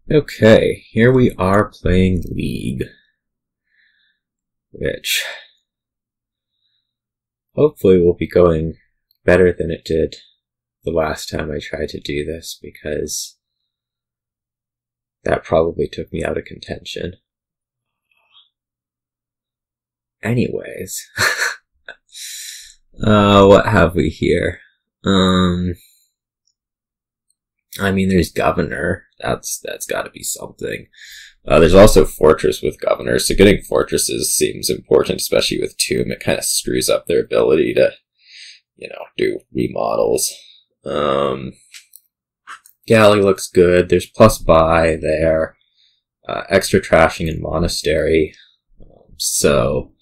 Okay, here we are playing League, which hopefully will be going better than it did the last time I tried to do this, because that probably took me out of contention. Anyways, what have we here? I mean, there's Governor. That's got to be something. There's also Fortress with Governor, so getting Fortresses seems important, especially with Tomb. It kind of screws up their ability to, do remodels. Galley looks good. There's plus buy there. Extra trashing in Monastery. So,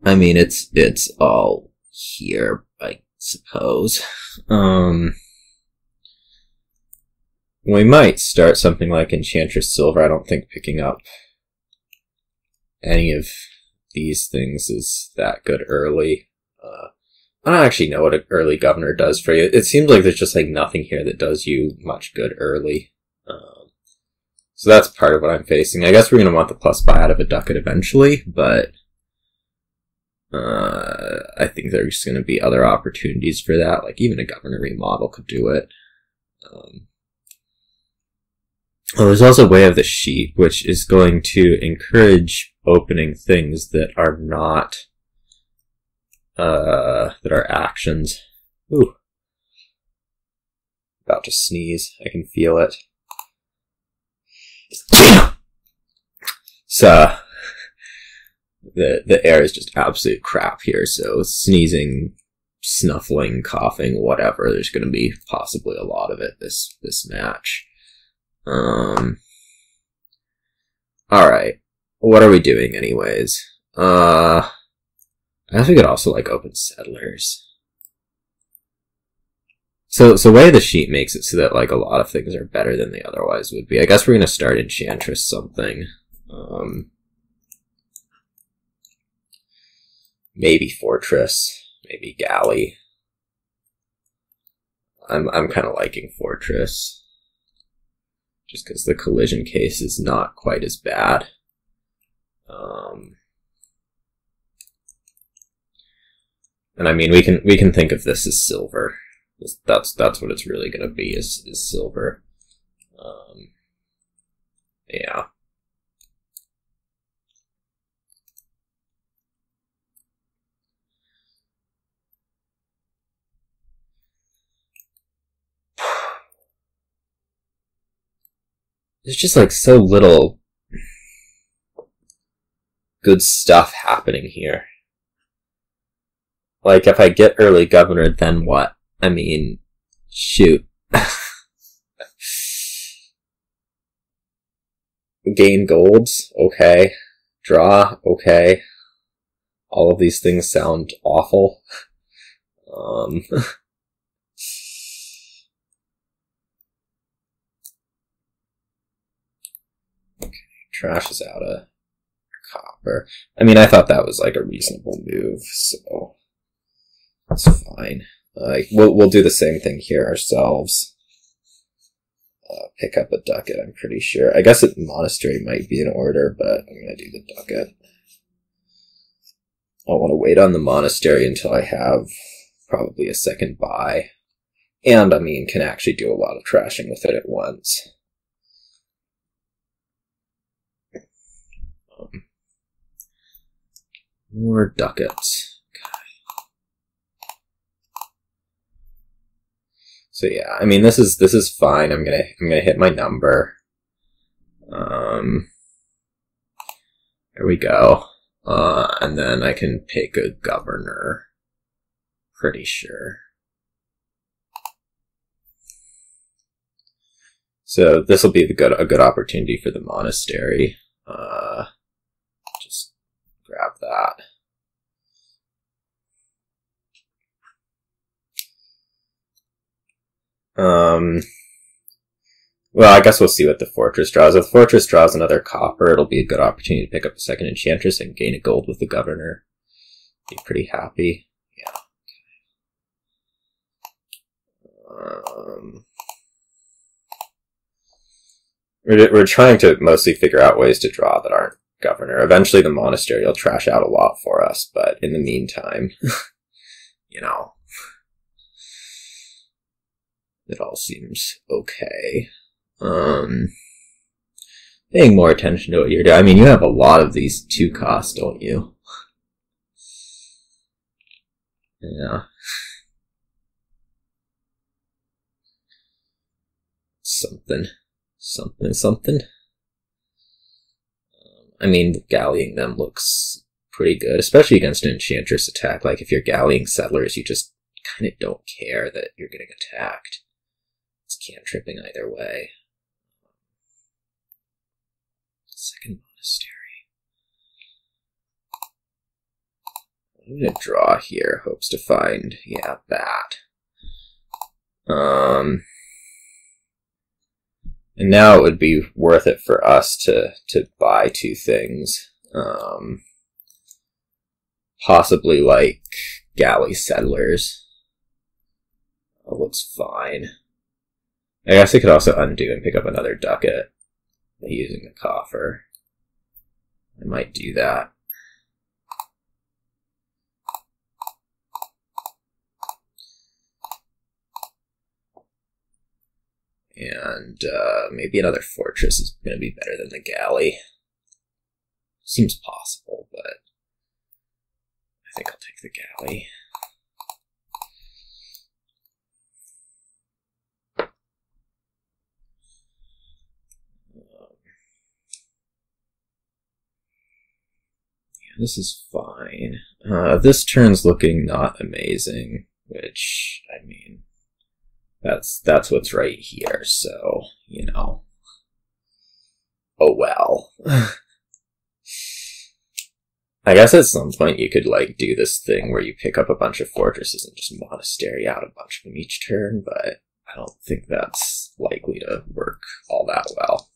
I mean, it's all here, I suppose. We might start something like Enchantress Silver. I don't think picking up any of these things is that good early. I don't actually know what an early Governor does for you. It seems like there's just like nothing here that does you much good early. So that's part of what I'm facing. I guess we're going to want the plus buy out of a Ducat eventually, but I think there's going to be other opportunities for that. Like even a Governor remodel could do it. Well, there's also Way of the Sheep, which is going to encourage opening things that are not, that are actions. Ooh. About to sneeze. I can feel it. So, the air is just absolute crap here, so sneezing, snuffling, coughing, whatever, there's going to be possibly a lot of it this match. Alright. What are we doing anyways? I guess we could also like open Settlers. So Way of the Sheep makes it so that like a lot of things are better than they otherwise would be. I guess we're gonna start Enchantress something. Maybe Fortress, maybe Galley. I'm kinda liking Fortress. Just because the collision case is not quite as bad. And I mean, we can think of this as silver. That's what it's really going to be is silver. Yeah. There's just like so little good stuff happening here. Like if I get early Governor, then what? I mean, shoot. Gain golds, okay. Draw, okay. All of these things sound awful. Trashes out a copper. I mean, I thought that was like a reasonable move, so that's fine. We'll do the same thing here ourselves. Pick up a Ducat, I'm pretty sure. I guess Monastery might be in order, but I'm gonna do the Ducat. I want to wait on the Monastery until I have probably a second buy. And, I mean, can actually do a lot of trashing with it at once. More Ducats. Okay. So yeah, I mean this is fine. I'm gonna hit my number. There we go. And then I can pick a Governor. Pretty sure. So this will be a good opportunity for the Monastery. Just grab that. Well, I guess we'll see what the Fortress draws. If the Fortress draws another copper, it'll be a good opportunity to pick up a second Enchantress and gain a gold with the Governor. Be pretty happy. Yeah. We're trying to mostly figure out ways to draw that aren't governor. Eventually the Monastery will trash out a lot for us, but in the meantime, you know, it all seems okay. Paying more attention to what you're doing. I mean, you have a lot of these 2 costs, don't you? Yeah. Something. I mean, galleying them looks pretty good, especially against an Enchantress attack. Like, if you're galleying settlers, you just kind of don't care that you're getting attacked. It's cantripping either way. Second Monastery. I'm gonna draw here, hopes to find, yeah, that. And now it would be worth it for us to buy 2 things. Possibly like galley settlers. That looks fine. I guess I could also undo and pick up another Ducat by using the coffer. I might do that. And maybe another fortress is going to be better than the galley. Seems possible, but I think I'll take the galley. Yeah, this is fine. This turn's looking not amazing, which, I mean, that's what's right here, so, you know. Oh well. I guess at some point you could, like, do this thing where you pick up a bunch of fortresses and just monastery out a bunch of them each turn, but I don't think that's likely to work all that well.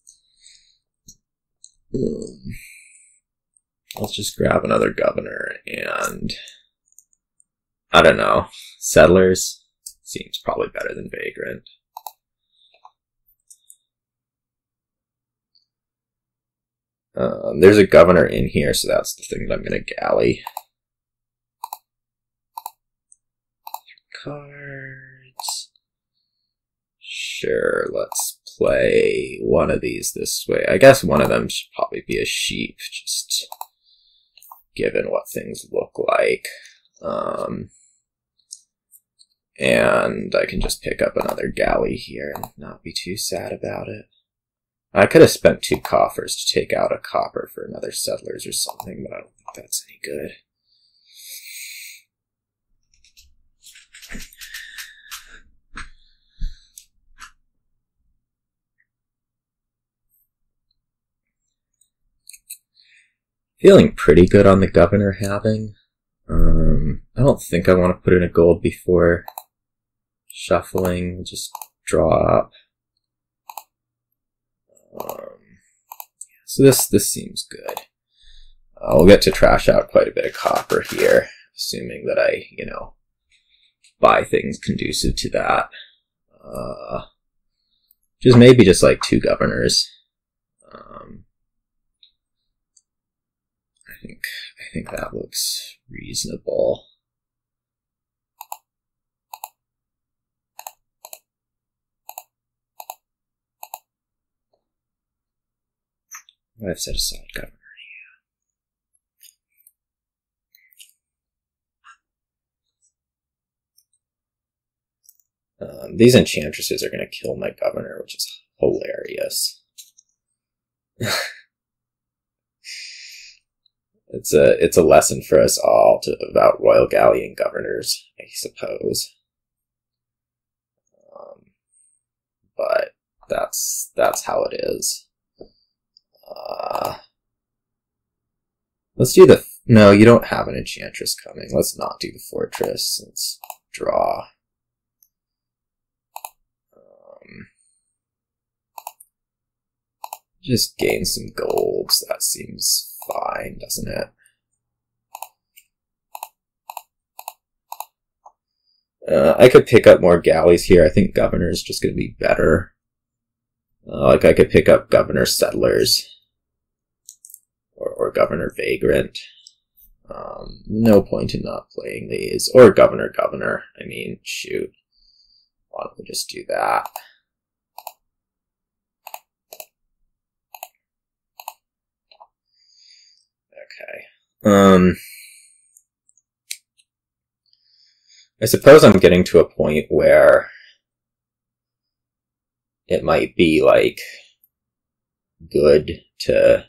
Let's just grab another governor and, I don't know, settlers seems probably better than Vagrant. There's a governor in here, so that's the thing that I'm going to galley. Cards. Sure, let's play one of these this way. I guess one of them should probably be a sheep, just given what things look like. And I can just pick up another galley here and not be too sad about it. I could have spent 2 coffers to take out a copper for another settlers or something, but I don't think that's any good. Feeling pretty good on the governor halving. I don't think I want to put in a gold before shuffling. Just draw up. So this seems good. We'll get to trash out quite a bit of copper here, assuming that I, you know, buy things conducive to that. Just maybe just like 2 governors. I think that looks reasonable. I've set aside governor. These enchantresses are going to kill my governor, which is hilarious. It's a lesson for us all about royal galleon governors, I suppose. But that's how it is. Let's do the... No, you don't have an enchantress coming. Let's not do the fortress. Let's draw. Just gain some golds. That seems fine, doesn't it? I could pick up more galleys here. I think governor is just going to be better. Like I could pick up Governor Settlers or Governor Vagrant. No point in not playing these. Or Governor. I mean, shoot. Why don't we just do that? Okay. I suppose I'm getting to a point where it might be, like, good to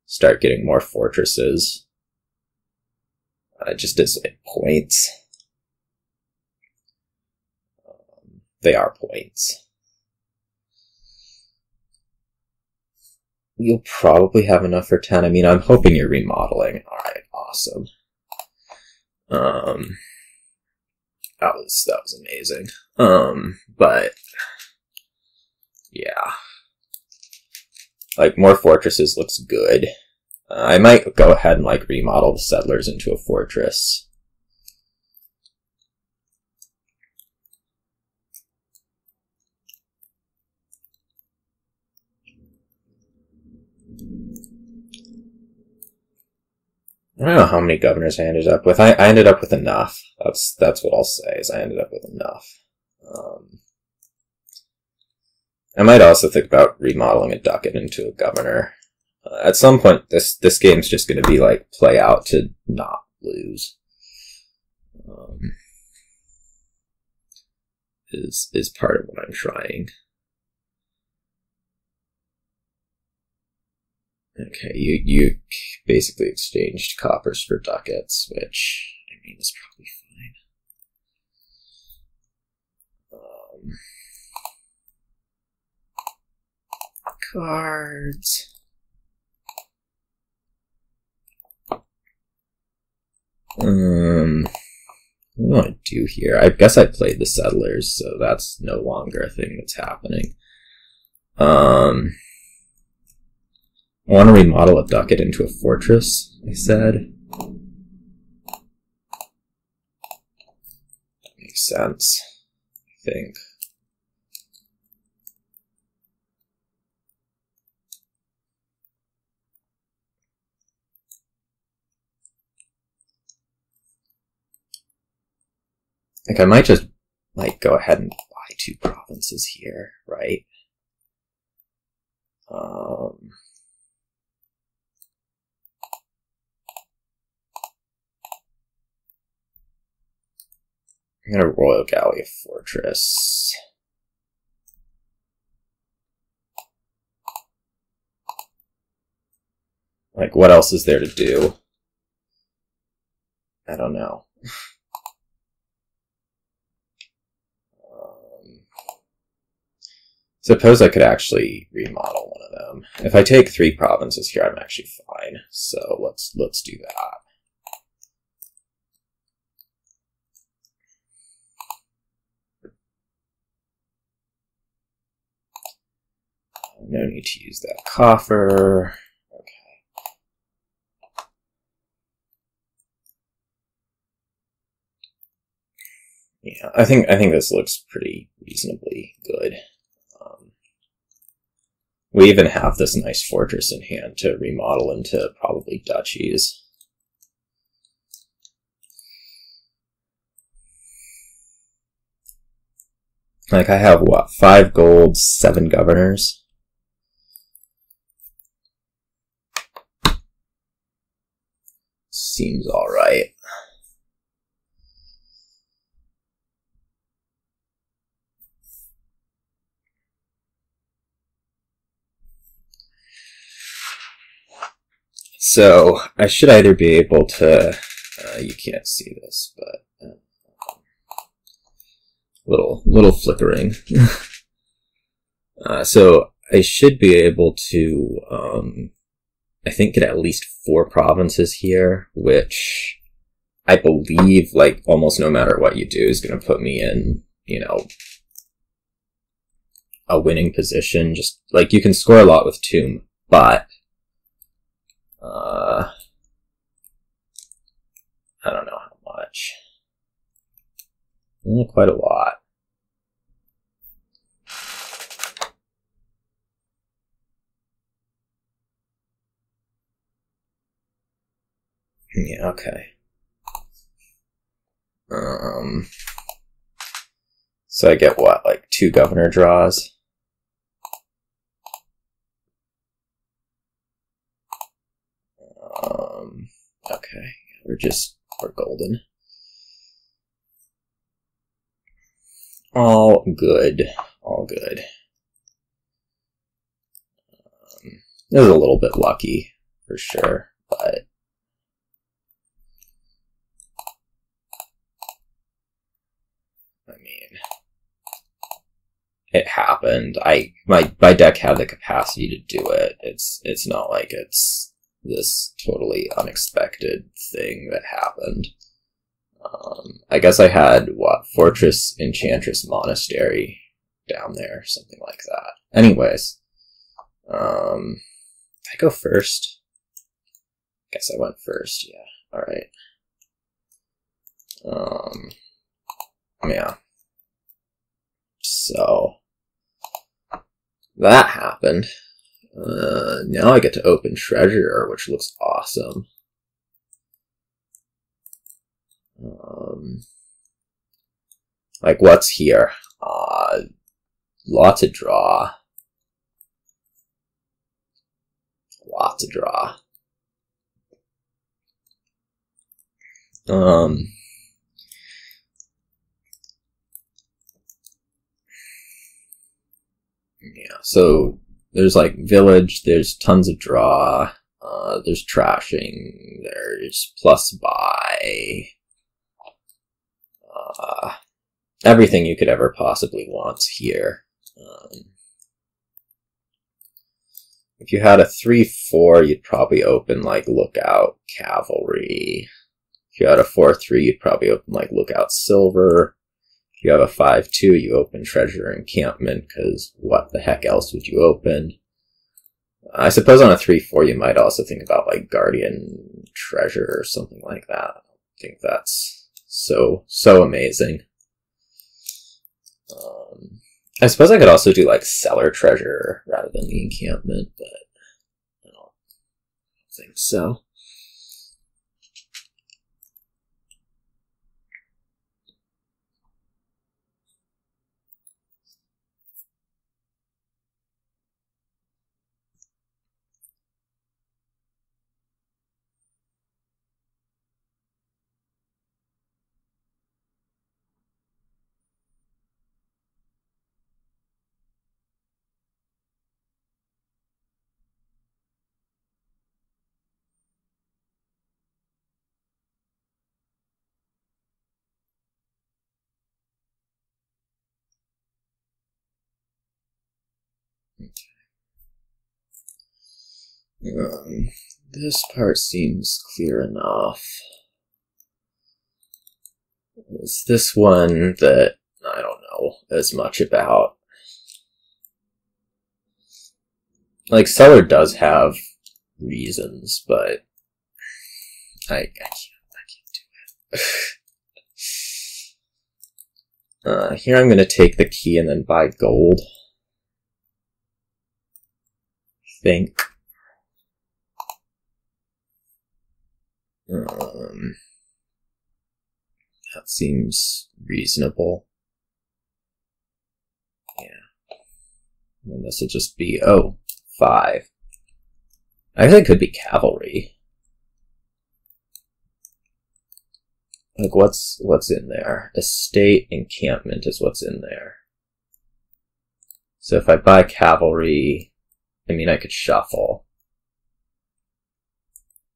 start getting more fortresses. Just as like, points. They are points. You'll probably have enough for 10. I mean, I'm hoping you're remodeling. Alright, awesome. That was amazing. But yeah. Like, more fortresses looks good. I might go ahead and, like, remodel the settlers into a fortress. I don't know how many governors I ended up with. I ended up with enough. That's what I'll say, is I ended up with enough. I might also think about remodeling a ducat into a governor. At some point, this game's just going to be like play out to not lose. Is part of what I'm trying. Okay, you basically exchanged coppers for ducats, which I mean is probably fine. Cards. What do I want to do here? I guess I played the settlers, so that's no longer a thing that's happening. I want to remodel a ducat into a fortress, I said. That makes sense, I think. Like, I might just, like, go ahead and buy 2 provinces here, right? I'm gonna Royal Galley a fortress. Like, what else is there to do? I don't know. Suppose I could actually remodel one of them. If I take 3 provinces here, I'm actually fine. So let's do that. No need to use that coffer. Okay. Yeah, I think this looks pretty reasonably good. We even have this nice fortress in hand to remodel into probably duchies. Like, I have, what, 5 gold, 7 governors? Seems alright. So, I should either be able to, you can't see this, but, little flickering. So, I should be able to, I think get at least 4 provinces here, which I believe, like, almost no matter what you do is going to put me in, you know, a winning position. Just, like, you can score a lot with Tomb, but I don't know how much. Quite a lot. Yeah, okay. So I get what, like 2 governor draws? Okay, we're golden. All good. All good. It was a little bit lucky, for sure, but... I mean... It happened. My deck had the capacity to do it. It's not like it's this totally unexpected thing that happened. I guess I had, what, Fortress, Enchantress, Monastery down there, something like that. Anyways, did I go first? Guess I went first, yeah. Alright. Yeah. So, that happened. Now I get to open Treasure, which looks awesome. Like, what's here? Lots of draw. Lots of draw. Yeah, so there's like village, there's tons of draw, there's trashing, there's plus buy, everything you could ever possibly want here. If you had a 3-4, you'd probably open like Lookout Cavalry. If you had a 4-3, you'd probably open like Lookout Silver. If you have a 5-2, you open Treasure Encampment, because what the heck else would you open? I suppose on a 3-4, you might also think about like Guardian Treasure or something like that. I don't think that's so amazing. I suppose I could also do like Cellar Treasure rather than the Encampment, but I don't think so. This part seems clear enough. It's this one that I don't know as much about. Like, Cellar does have reasons, but I can't do it. Here I'm going to take the key and then buy gold. I think. That seems reasonable. Yeah. And this will just be, 5. I think it could be Cavalry. Like, what's in there? Estate Encampment is what's in there. So if I buy Cavalry, I mean, I could shuffle.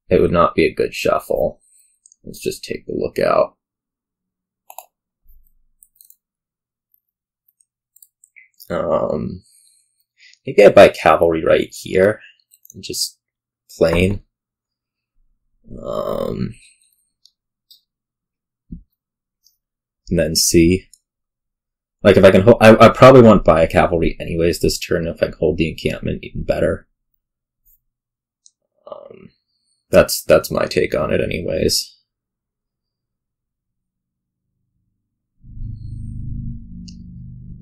It would not be a good shuffle. Let's just take the Lookout. Maybe I buy Cavalry right here. Just plain. And then C. Like, if I can hold, I probably want to buy a Cavalry anyways this turn. If I can hold the Encampment, even better. That's my take on it anyways.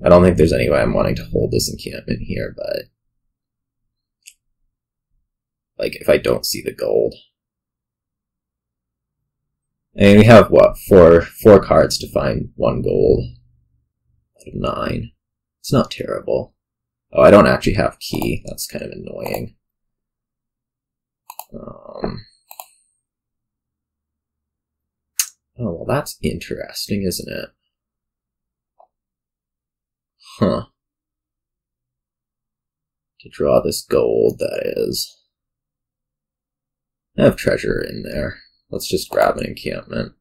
I don't think there's any way I'm wanting to hold this Encampment here, but like, if I don't see the gold. And we have, what, four cards to find 1 gold out of 9. It's not terrible. Oh, I don't actually have key. That's kind of annoying. Oh, well, that's interesting, isn't it? Huh. To draw this gold, that is. I have treasure in there. Let's just grab an encampment.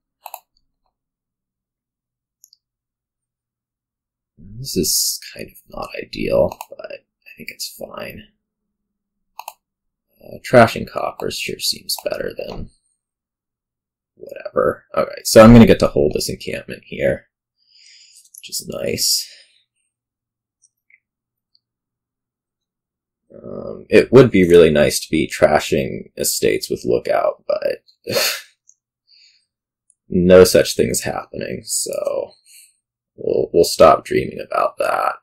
This is kind of not ideal, but I think it's fine. Trashing coppers sure seems better than whatever. Alright, so I'm going to get to hold this encampment here, which is nice. It would be really nice to be trashing estates with Lookout, but no such things happening, so we'll stop dreaming about that.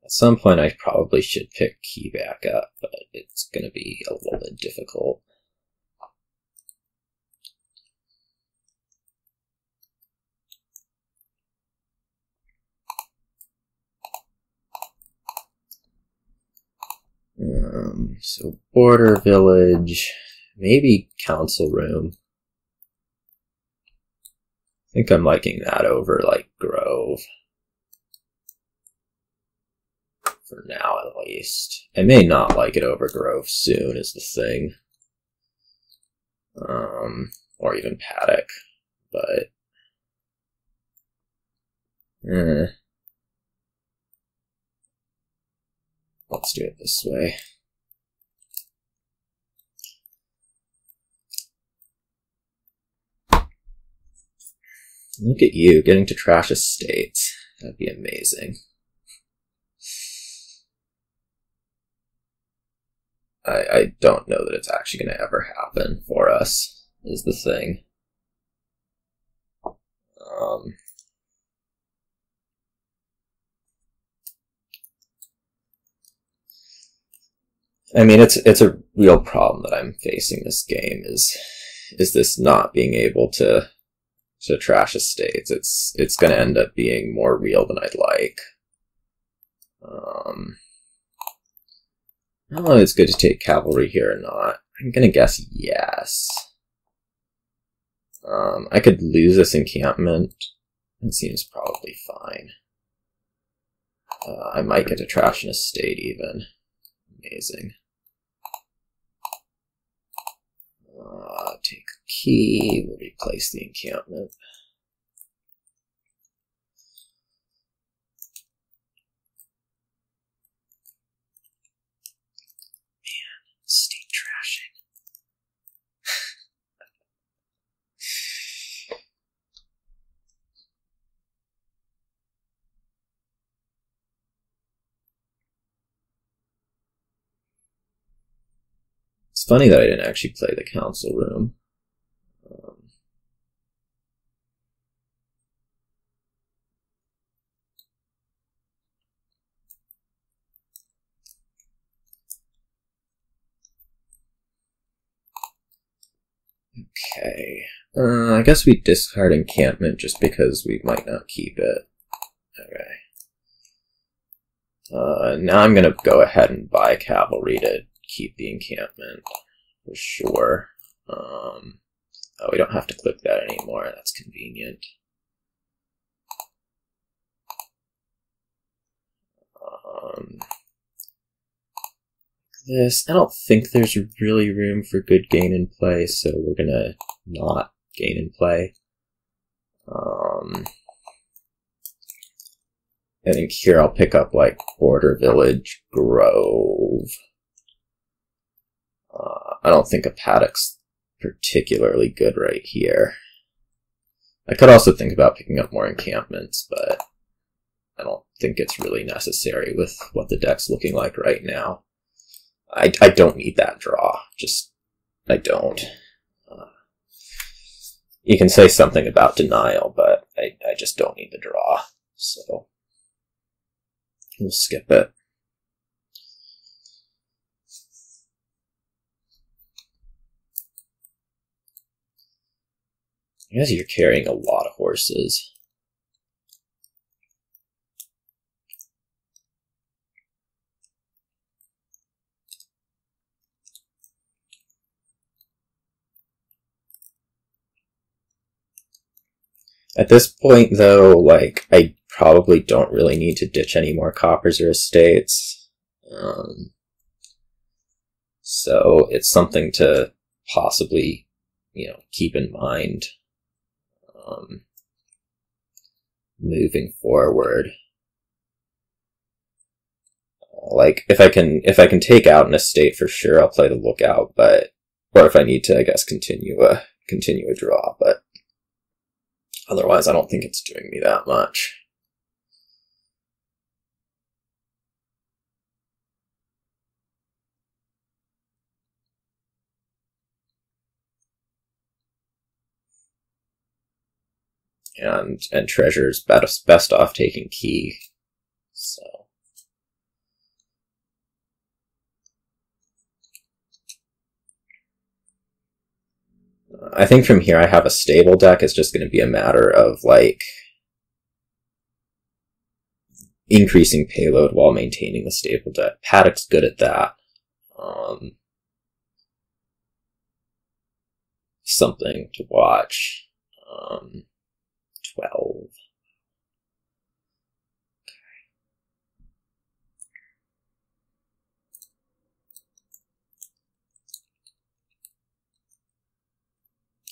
At some point I probably should pick key back up, but it's going to be a little bit difficult. So border village, maybe council room. I think I'm liking that over like Grove. For now at least. I may not like it over Grove soon is the thing. Or even Paddock, but let's do it this way. Look at you, getting to trash estates. That'd be amazing. I don't know that it's actually going to ever happen for us, is the thing. I mean, it's a real problem that I'm facing this game, is this not being able to trash estates. It's going to end up being more real than I'd like. I don't know if it's good to take cavalry here or not. I'm going to guess yes. I could lose this encampment. It seems probably fine. I might get to trash an estate even. Amazing. Take a key, we'll replace the encampment. Man, estate trashing. It's funny that I didn't actually play the council room. Okay. I guess we discard encampment just because we might not keep it. Okay. Now I'm going to go ahead and buy cavalry to keep the encampment for sure. Oh, we don't have to click that anymore. That's convenient. I don't think there's really room for good gain in play, so we're gonna not gain in play. I think here I'll pick up like Border Village, Grove. I don't think a Paddock's particularly good right here. I could also think about picking up more encampments, but I don't think it's really necessary with what the deck's looking like right now. I don't need that draw. I don't. You can say something about denial, but I just don't need the draw. So we'll skip it. I guess you're carrying a lot of horses. At this point, though, like, I probably don't really need to ditch any more coppers or estates. So it's something to possibly, you know, keep in mind moving forward. Like, if I can take out an estate for sure, I'll play the lookout, but, or if I need to, I guess, continue a draw, but otherwise I don't think it's doing me that much. And treasure's best off taking key, so. I think from here I have a stable deck. It's just going to be a matter of, like, increasing payload while maintaining the stable deck. Paddock's good at that. Something to watch. 12.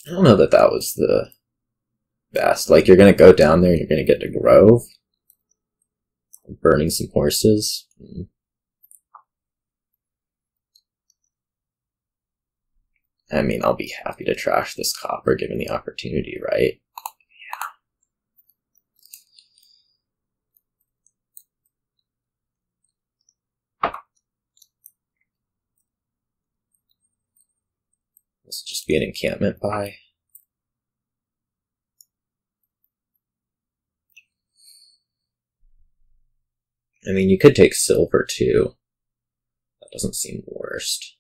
I don't know that was the best. Like, you're going to go down there and you're going to get to Grove. Burning some horses. I mean, I'll be happy to trash this copper given the opportunity, right? Yeah. This will just be an encampment buy. I mean, you could take silver too. That doesn't seem the worst.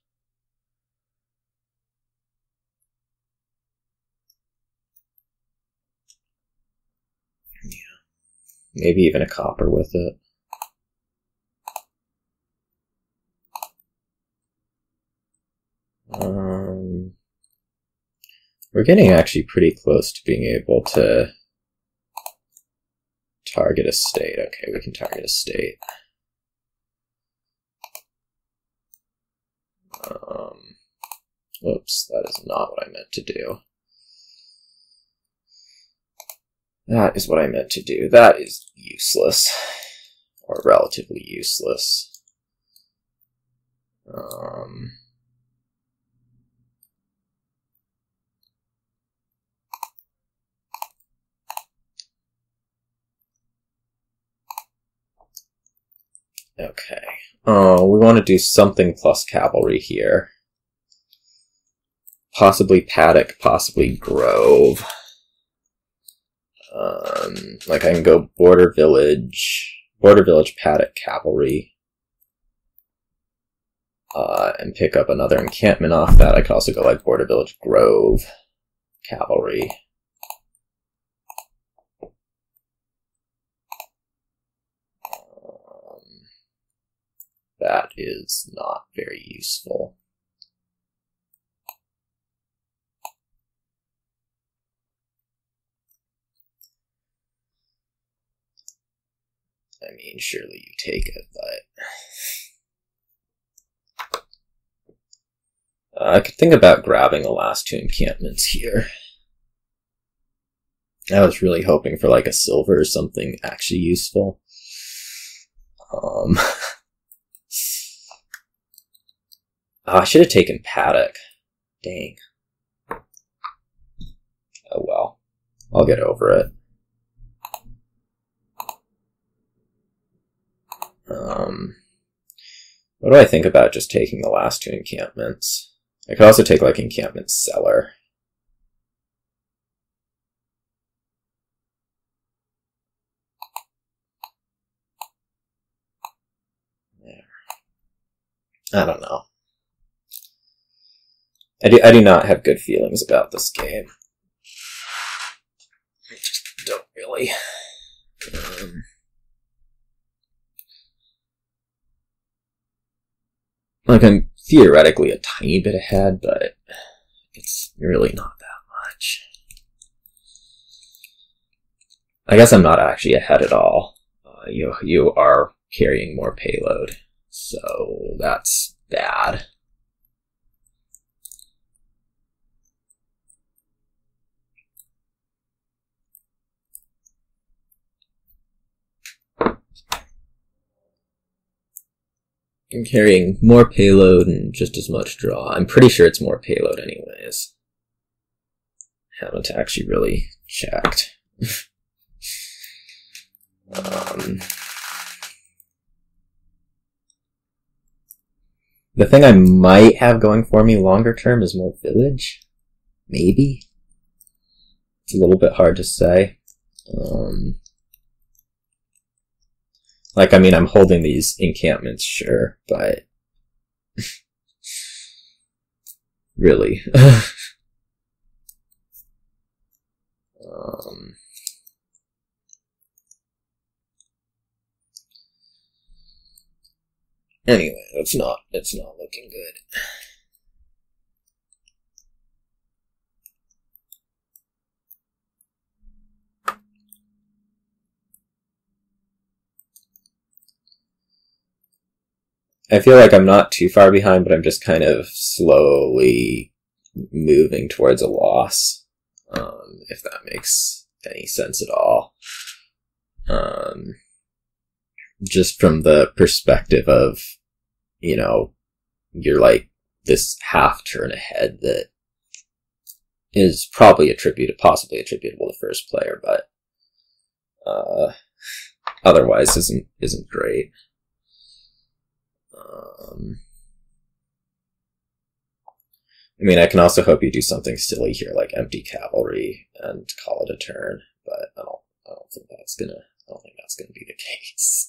Yeah. Maybe even a copper with it. We're getting actually pretty close to being able to target a state. Okay, we can target a state. Whoops, that is not what I meant to do. That is what I meant to do. That is useless. Or relatively useless. Okay. Oh, we want to do something plus cavalry here. Possibly Paddock, possibly Grove. Like I can go Border Village, Paddock, Cavalry. And pick up another encampment off that. I could also go like Border Village, Grove, Cavalry. That is not very useful. I mean, surely you take it, but I could think about grabbing the last two encampments here. I was really hoping for like a silver or something actually useful. Oh, I should have taken Paddock. Dang. Oh well. I'll get over it. What do I think about just taking the last two encampments? I could also take like encampment Cellar. There. I don't know. I do not have good feelings about this game. Just don't really. Like, I'm theoretically a tiny bit ahead, but it's really not that much. I guess I'm not actually ahead at all. You are carrying more payload, so that's bad. I'm carrying more payload and just as much draw. I'm pretty sure it's more payload anyways. Haven't actually really checked. The thing I might have going for me longer term is more village. Maybe. It's a little bit hard to say. Like, I mean, I'm holding these encampments, sure, but really. Anyway, it's not looking good. I feel like I'm not too far behind, but I'm just kind of slowly moving towards a loss, if that makes any sense at all. Just from the perspective of, you know, you're like this half turn ahead that is probably possibly attributable to first player, but otherwise isn't great. I mean, I can also hope you do something silly here, like empty cavalry and call it a turn, but I don't think that's gonna be the case.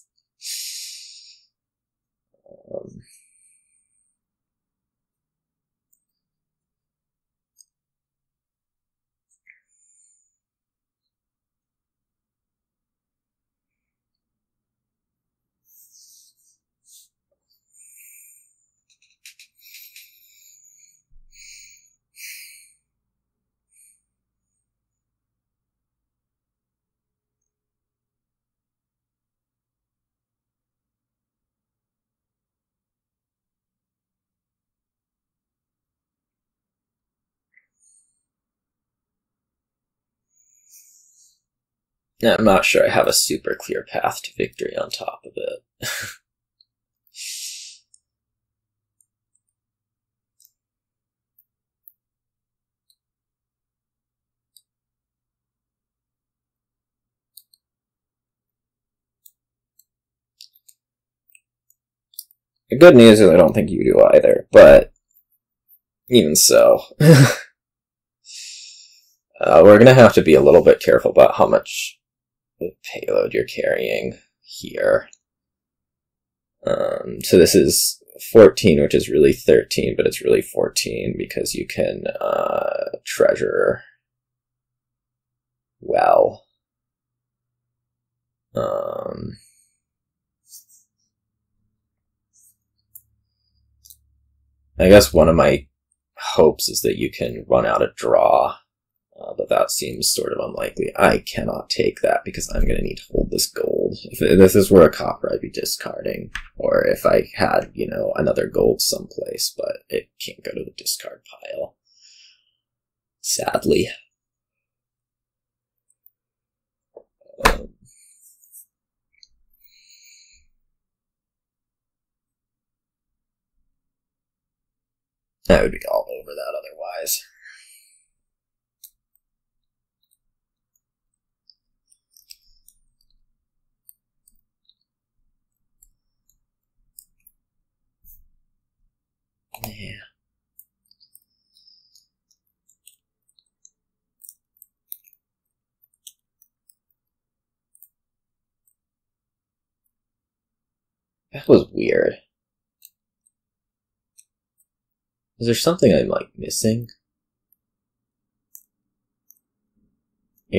Yeah, I'm not sure I have a super clear path to victory on top of it. The good news is I don't think you do either, but even so. We're going to have to be a little bit careful about how much payload you're carrying here. So this is 14, which is really 13, but it's really 14 because you can treasure well. I guess one of my hopes is that you can run out a draw. But that seems sort of unlikely. I cannot take that because I'm going to need to hold this gold. If this were a copper, I'd be discarding. Or if I had, you know, another gold someplace, but it can't go to the discard pile. Sadly. I would be all over that otherwise. Yeah. That was weird. Is there something I'm, like, missing?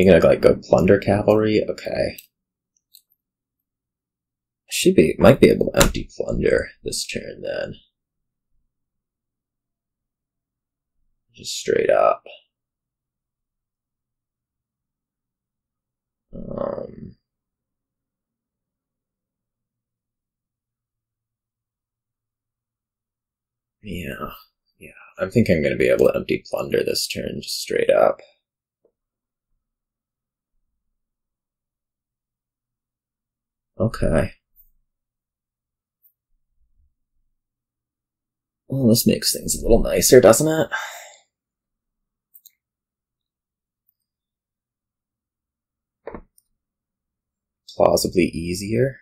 you gonna like go plunder cavalry? Okay. Might be able to empty plunder this turn then. Just straight up. Yeah. I'm thinking I'm going to be able to empty plunder this turn, just straight up. Okay. Well, this makes things a little nicer, doesn't it? Plausibly easier.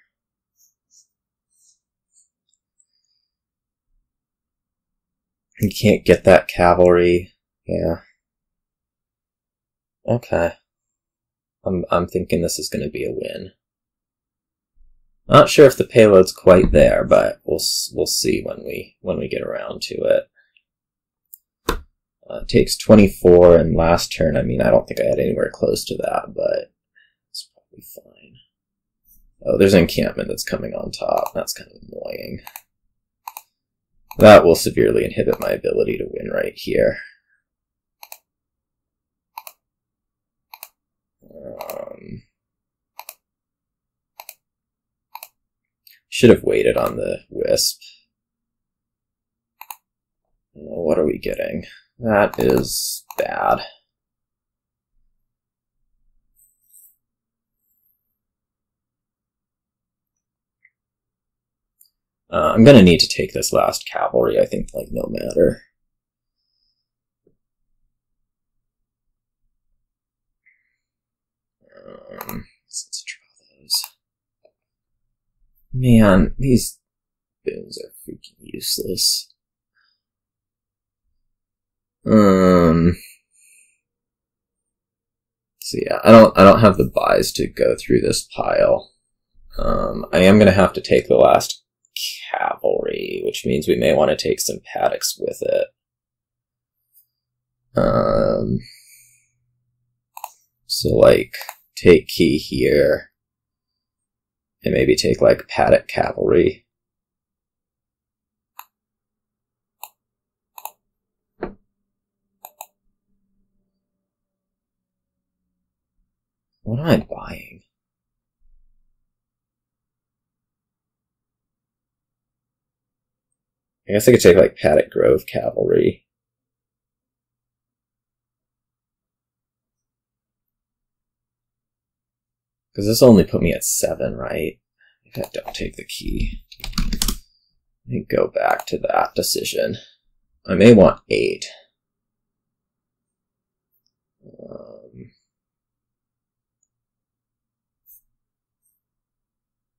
You can't get that cavalry. Yeah. Okay. I'm thinking this is going to be a win. Not sure if the payload's quite there, but we'll see when we get around to it. It takes 24, and last turn, I mean, I don't think I had anywhere close to that, but it's probably fine. Oh, there's an encampment that's coming on top. That's kind of annoying. That will severely inhibit my ability to win right here. Should have waited on the wisp. What are we getting? That is bad. I'm gonna need to take this last cavalry, I think, like, no matter. Let's try those. Man, these boons are freaking useless. So yeah, I don't have the buys to go through this pile. I am gonna have to take the last cavalry, which means we may want to take some Paddocks with it. So like take key here, and maybe take like Paddock cavalry. What am I buying? I guess I could take like Paddock Grove cavalry. Because this only put me at 7, right? I don't take the key. Let me go back to that decision. I may want 8.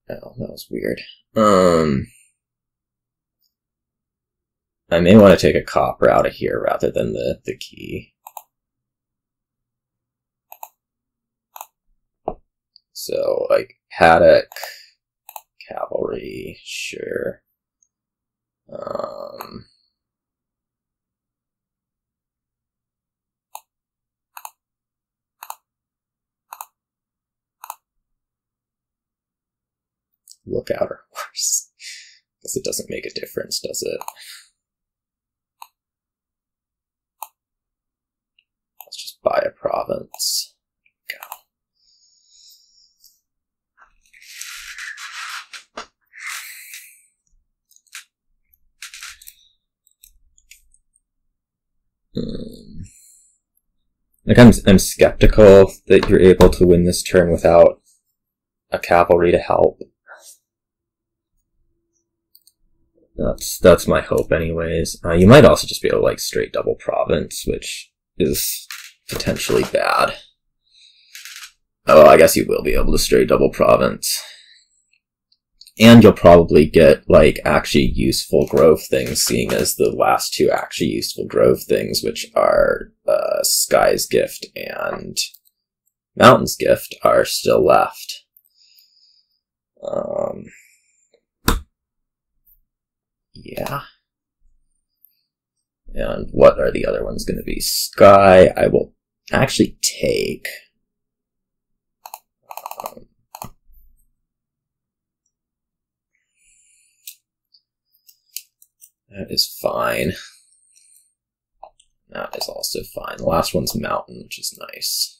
Oh, that was weird. I may want to take a copper out of here rather than the key. So, like, Paddock, cavalry, sure. Lookout or horse. Guess it doesn't make a difference, does it? Let's just buy a province. Go. Like I'm skeptical that you're able to win this turn without a cavalry to help. That's my hope, anyways. You might also just be able to like straight double province, which is potentially bad. Oh, I guess you will be able to straight double province. And you'll probably get, like, actually useful grove things, seeing as the last 2 actually useful grove things, which are Sky's Gift and Mountain's Gift, are still left. Yeah. And what are the other ones going to be? Sky, I will actually take. That is fine. That is also fine. The last one's mountain, which is nice.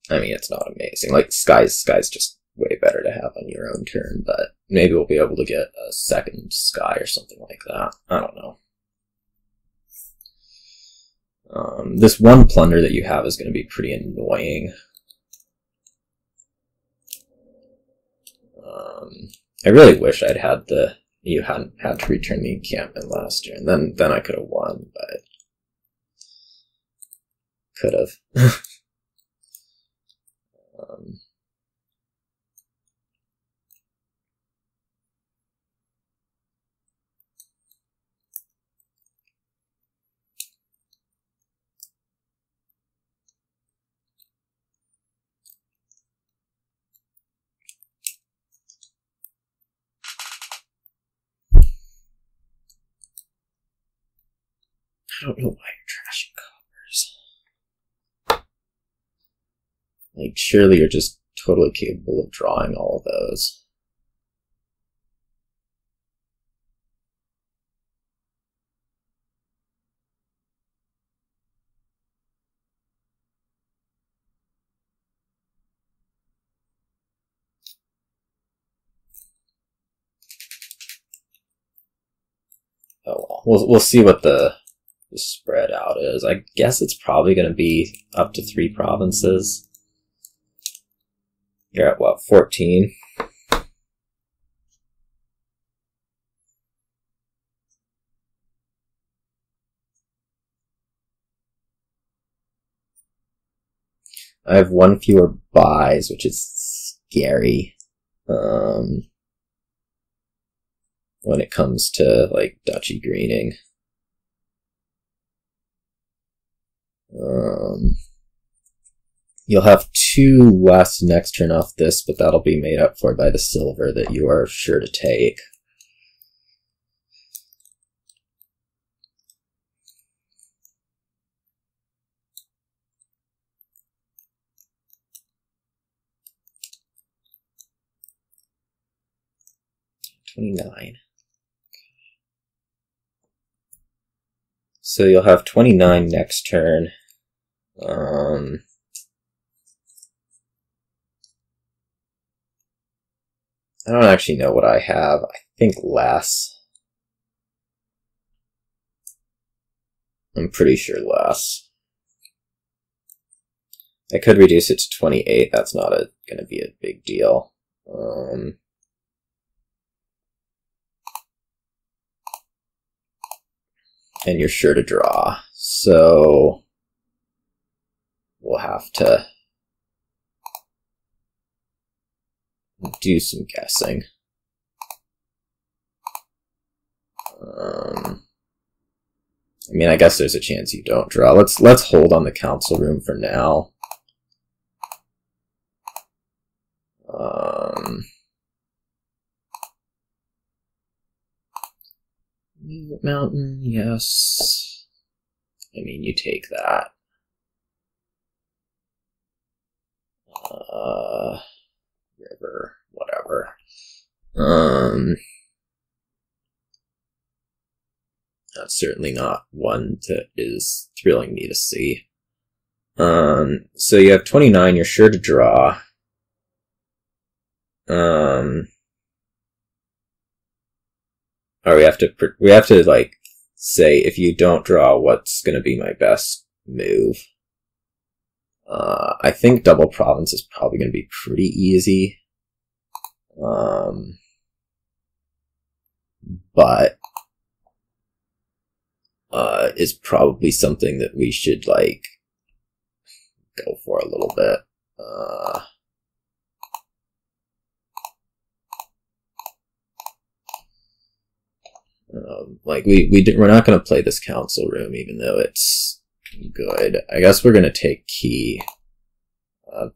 I mean, it's not amazing. Like, Sky's just way better to have on your own turn, but maybe we'll be able to get a second Sky or something like that. I don't know. This one plunder that you have is going to be pretty annoying. I really wish I'd had you hadn't had to return the encampment last year, and then I could have won, but could have. I don't know why you're trashing coppers. Like, surely you're just totally capable of drawing all of those. Oh well, we'll see what the spread out is. I guess it's probably going to be up to 3 provinces. You're at what, 14? I have 1 fewer buys, which is scary. When it comes to, like, duchy greening. You'll have 2 less next turn off this, but that'll be made up for by the silver that you are sure to take. $29. So you'll have 29 next turn. I don't actually know what I have. I think less. I'm pretty sure less. I could reduce it to 28. That's not going to be a big deal. And you're sure to draw. So we'll have to do some guessing. I mean, I guess there's a chance you don't draw. Let's hold on the council room for now. Mountain, yes. I mean, you take that. River, whatever. That's certainly not one that is thrilling me to see. So you have 29, you're sure to draw. Or we have to like say, if you don't draw, what's going to be my best move. I think double province is probably going to be pretty easy. But is probably something that we should like go for a little bit. Like we're not going to play this council room, even though it's good. I guess we're going to take key.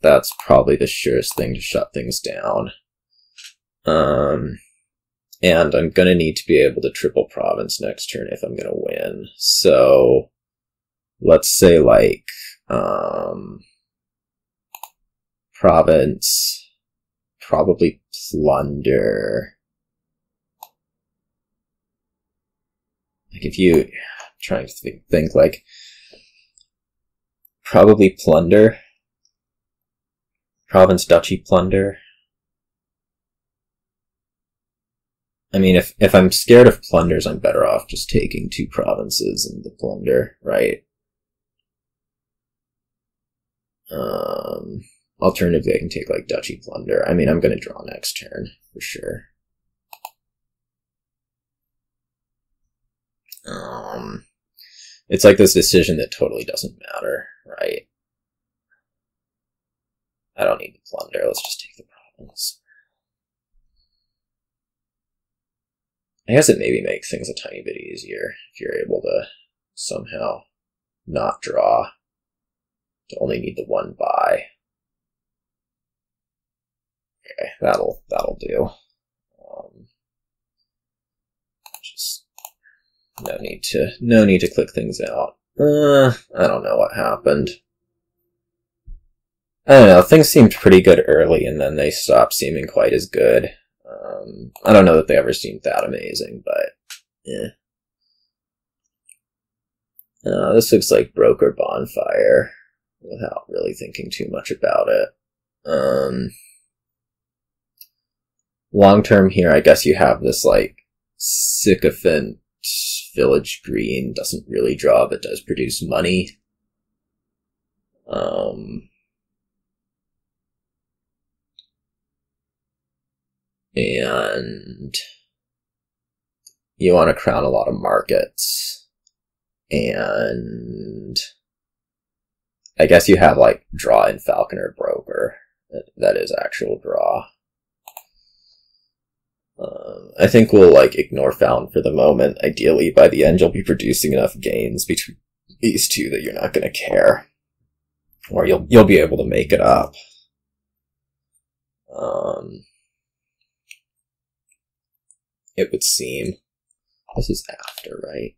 That's probably the surest thing to shut things down. And I'm gonna need to be able to triple province next turn if I'm gonna win. So let's say like province, probably plunder. Like if you trying to think like probably plunder, province duchy plunder. I mean, if I'm scared of plunders, I'm better off just taking 2 provinces and the plunder, right? Alternatively, I can take like duchy plunder. I mean, I'm gonna draw next turn for sure. It's like this decision that totally doesn't matter, right? I don't need the plunder. Let's just take the province. I guess it maybe makes things a tiny bit easier if you're able to somehow not draw. To only need the 1 buy. Okay, that'll do. Just no need to click things out. I don't know what happened. I don't know. Things seemed pretty good early, and then they stopped seeming quite as good. I don't know that they ever seemed that amazing, but yeah. This looks like Broker Bonfire without really thinking too much about it. Long term here, I guess you have this like Sycophant Village Green, doesn't really draw but does produce money. And you want to crown a lot of markets. And I guess you have like draw in Falconer Broker. That is actual draw. I think we'll like ignore Fountain for the moment. Ideally, by the end, you'll be producing enough gains between these two that you're not going to care, or you'll be able to make it up. It would seem this is after, right?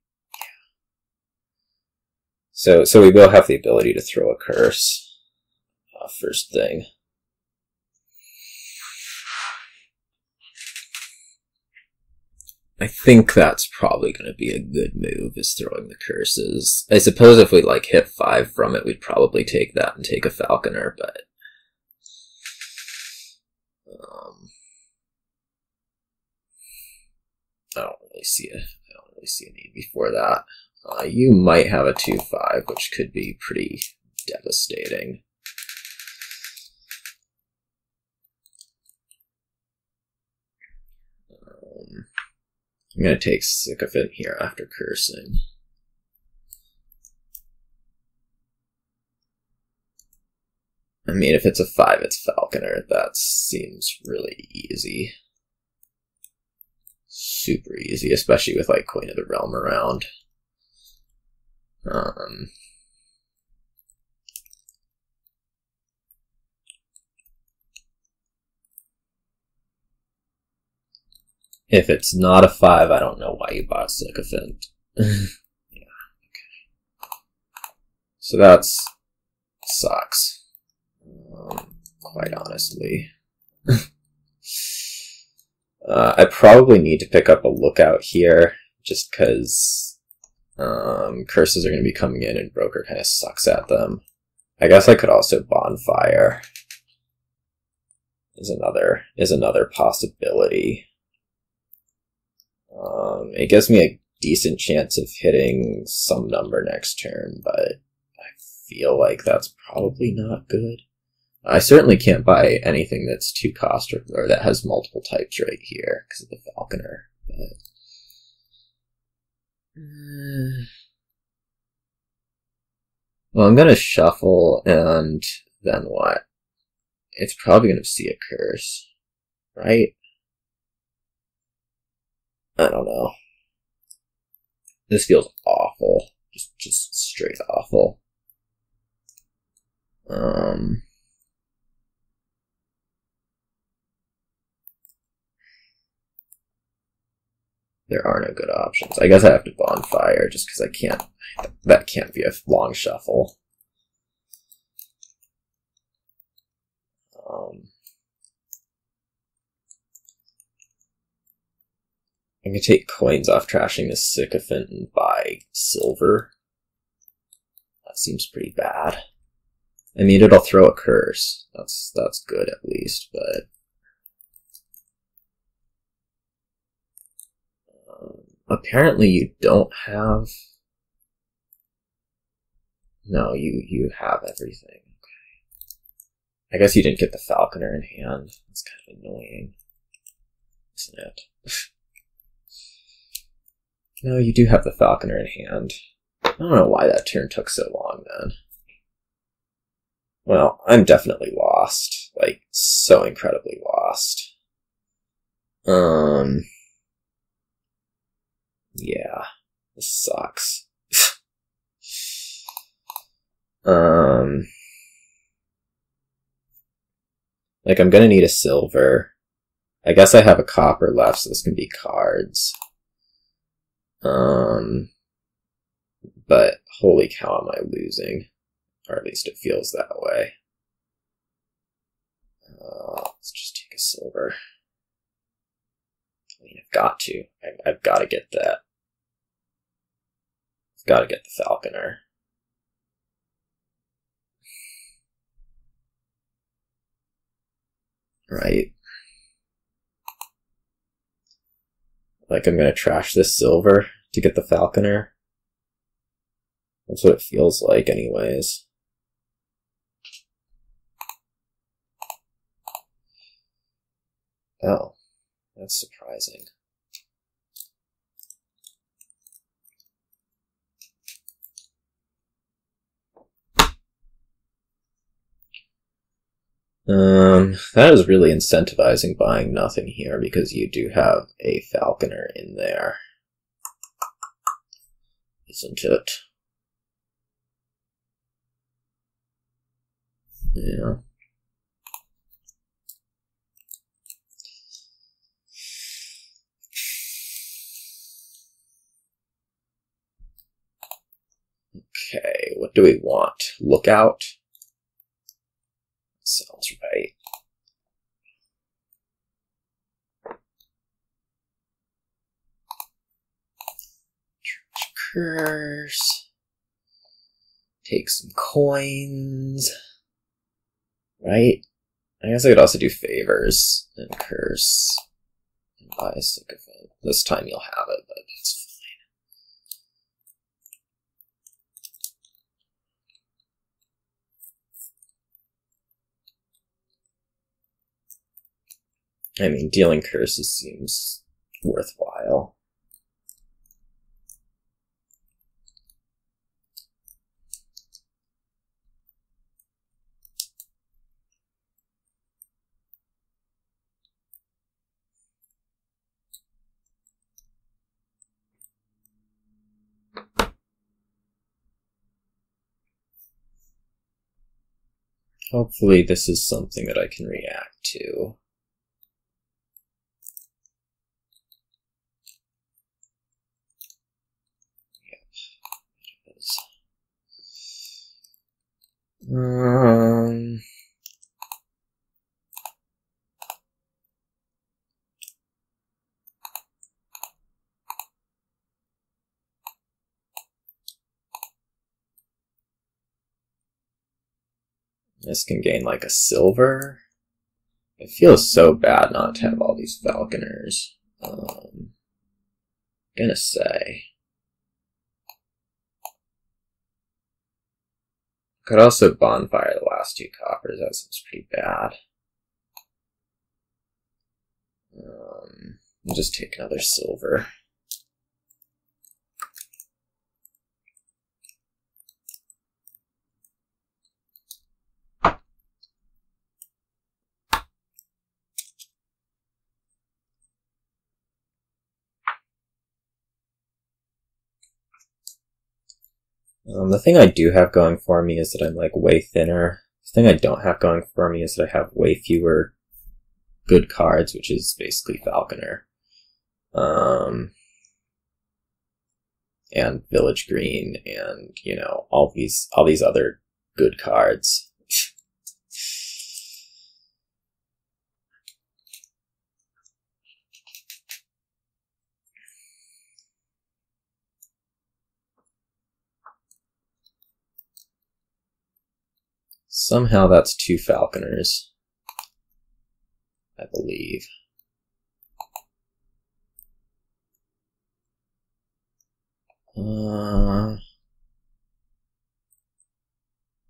Yeah. So we will have the ability to throw a curse first thing. I think that's probably going to be a good move, is throwing the curses. I suppose if we like hit 5 from it, we'd probably take that and take a Falconer, but I don't really see a need before that. You might have a 2/5, which could be pretty devastating. I'm going to take Sycophant here after cursing. I mean, if it's a 5, it's Falconer. That seems really easy. Super easy, especially with like Queen of the Realm around. If it's not a 5, I don't know why you bought Sycophant. Yeah, okay. So that's sucks. Quite honestly. I probably need to pick up a Lookout here, just because curses are going to be coming in and Broker kind of sucks at them. I guess I could also Bonfire. Is another possibility. It gives me a decent chance of hitting some number next turn, but I feel like that's probably not good. I certainly can't buy anything that's 2 cost or that has multiple types right here because of the Falconer. But well, I'm gonna shuffle, and then what? It's probably gonna see a curse, right? I don't know. This feels awful. Just straight awful. of good options. I guess I have to Bonfire just because I can't. That can't be a long shuffle. I'm gonna take coins off trashing this Sycophant and buy silver. That seems pretty bad. I mean, it'll throw a curse. That's good at least, but apparently you don't have. No, you have everything. Okay. I guess you didn't get the Falconer in hand. That's kind of annoying, isn't it? No, you do have the Falconer in hand. I don't know why that turn took so long then. Well, I'm definitely lost. Like, so incredibly lost. Yeah. This sucks. Like, I'm gonna need a silver. I guess I have a copper left, so this can be cards. But holy cow, am I losing? Or at least it feels that way. Let's just take a silver. I mean, I've got to. I've got to get that. I've got to get the Falconer. Right. Like, I'm gonna trash this silver to get the Falconer. That's what it feels like anyways. Oh, that's surprising. That is really incentivizing buying nothing here because you do have a Falconer in there, isn't it? Yeah. Okay, what do we want? Lookout? Sounds right. Curse. Take some coins. Right? I guess I could also do favors and curse and buy a Sycophant. This time you'll have it, but that's fine. I mean, dealing curses seems worthwhile. Hopefully this is something that I can react to. Yep, it is. This can gain like a silver. It feels so bad not to have all these Falconers. Gonna say. Could also Bonfire the last 2 coppers. That seems pretty bad. I'll just take another silver. The thing I do have going for me is that I'm like way thinner. The thing I don't have going for me is that I have way fewer good cards, which is basically Falconer. and Village Green, and, you know, all these other good cards. Somehow that's 2 Falconers, I believe. I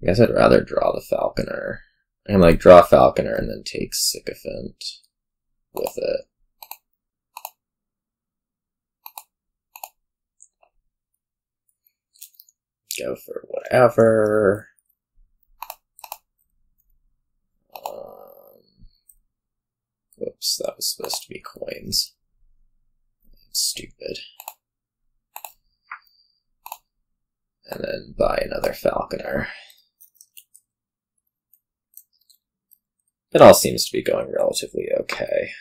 guess I'd rather draw the Falconer. I can, like, draw Falconer and then take Sycophant with it. Go for whatever. Whoops, that was supposed to be coins. Stupid. And then buy another Falconer. It all seems to be going relatively okay.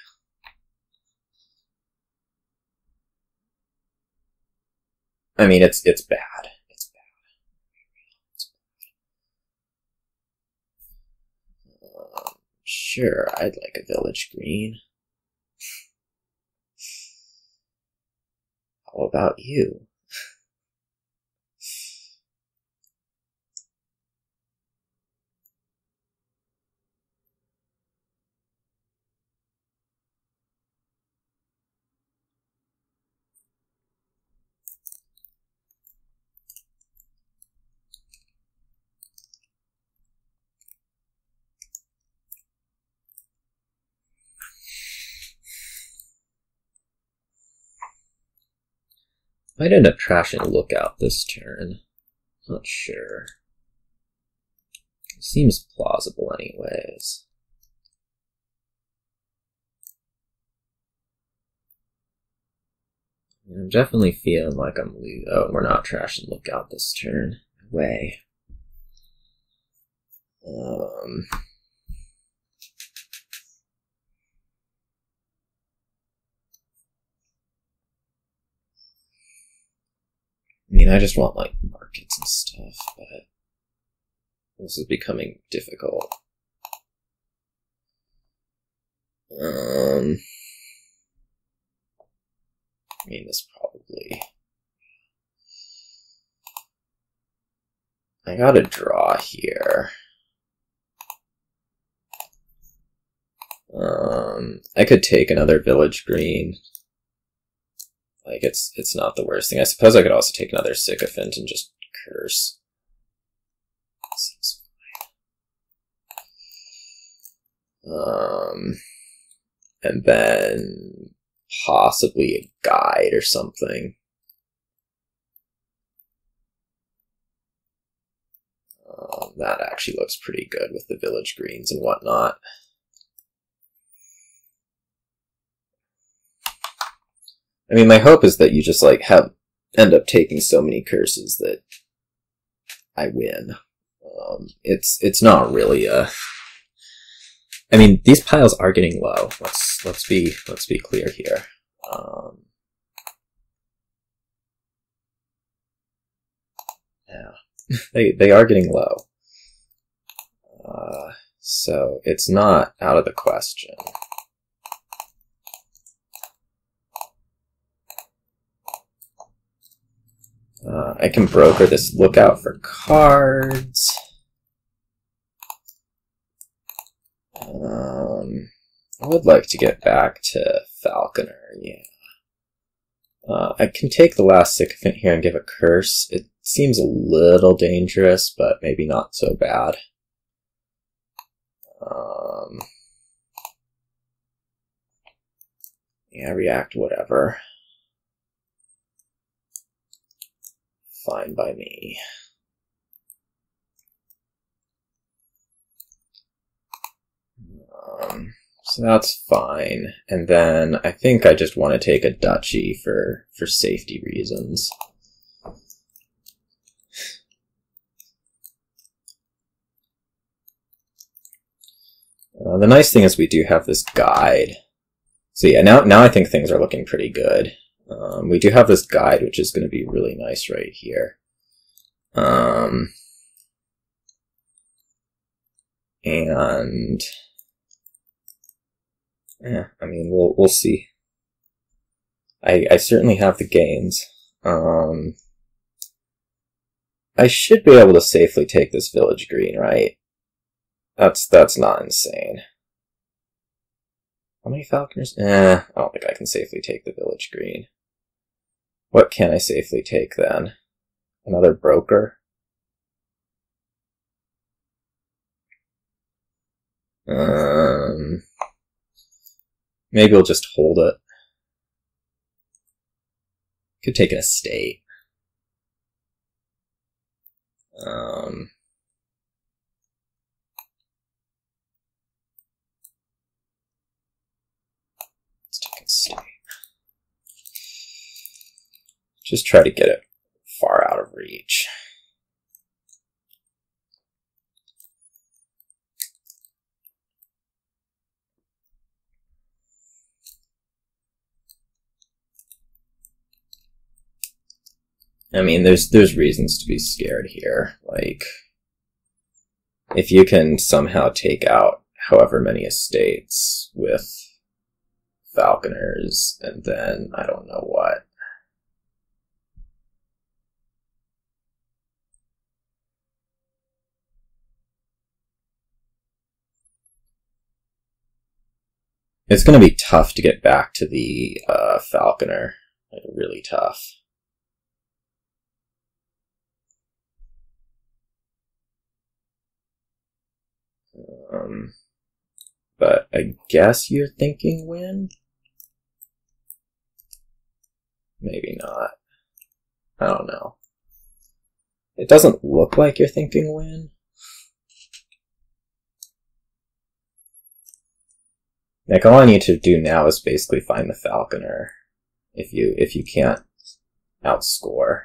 I mean, it's bad. It's bad. Sure, I'd like a Village Green. How about you? Might end up trashing Lookout this turn. Not sure. Seems plausible anyways. I'm definitely feeling like I'm losing. Oh, we're not trashing Lookout this turn. No way. I mean, I just want, like, markets and stuff, but this is becoming difficult. I mean, this probably... I gotta draw here. I could take another Village Green. Like, it's not the worst thing. I suppose I could also take another Sycophant and just curse. That seems fine. And then possibly a guide or something. That actually looks pretty good with the Village Greens and whatnot. I mean, my hope is that you just, like, end up taking so many curses that I win. It's not really a... I mean, these piles are getting low. Let's be clear here. Yeah, they are getting low. So it's not out of the question. I can broker this Lookout for cards. I would like to get back to Falconer, yeah. I can take the last Sycophant here and give a curse. It seems a little dangerous, but maybe not so bad. Yeah, react whatever. Fine by me. So that's fine. And then I think I just want to take a duchy for safety reasons. The nice thing is we do have this guide. So yeah, now I think things are looking pretty good. We do have this guide, which is going to be really nice right here. And yeah, I mean, we'll see. I certainly have the gains. I should be able to safely take this village green, right? That's not insane. How many falconers? I don't think I can safely take the village green. What can I safely take then? Another broker? Maybe we'll just hold it. Could take an estate. Let's take an estate. Just try to get it far out of reach. I mean, there's reasons to be scared here. Like, if you can somehow take out however many estates with falconers, and then I don't know what. It's going to be tough to get back to the falconer. Like, really tough. But I guess you're thinking win? Maybe not. I don't know. It doesn't look like you're thinking win. Like, all I need to do now is basically find the falconer. If you can't outscore.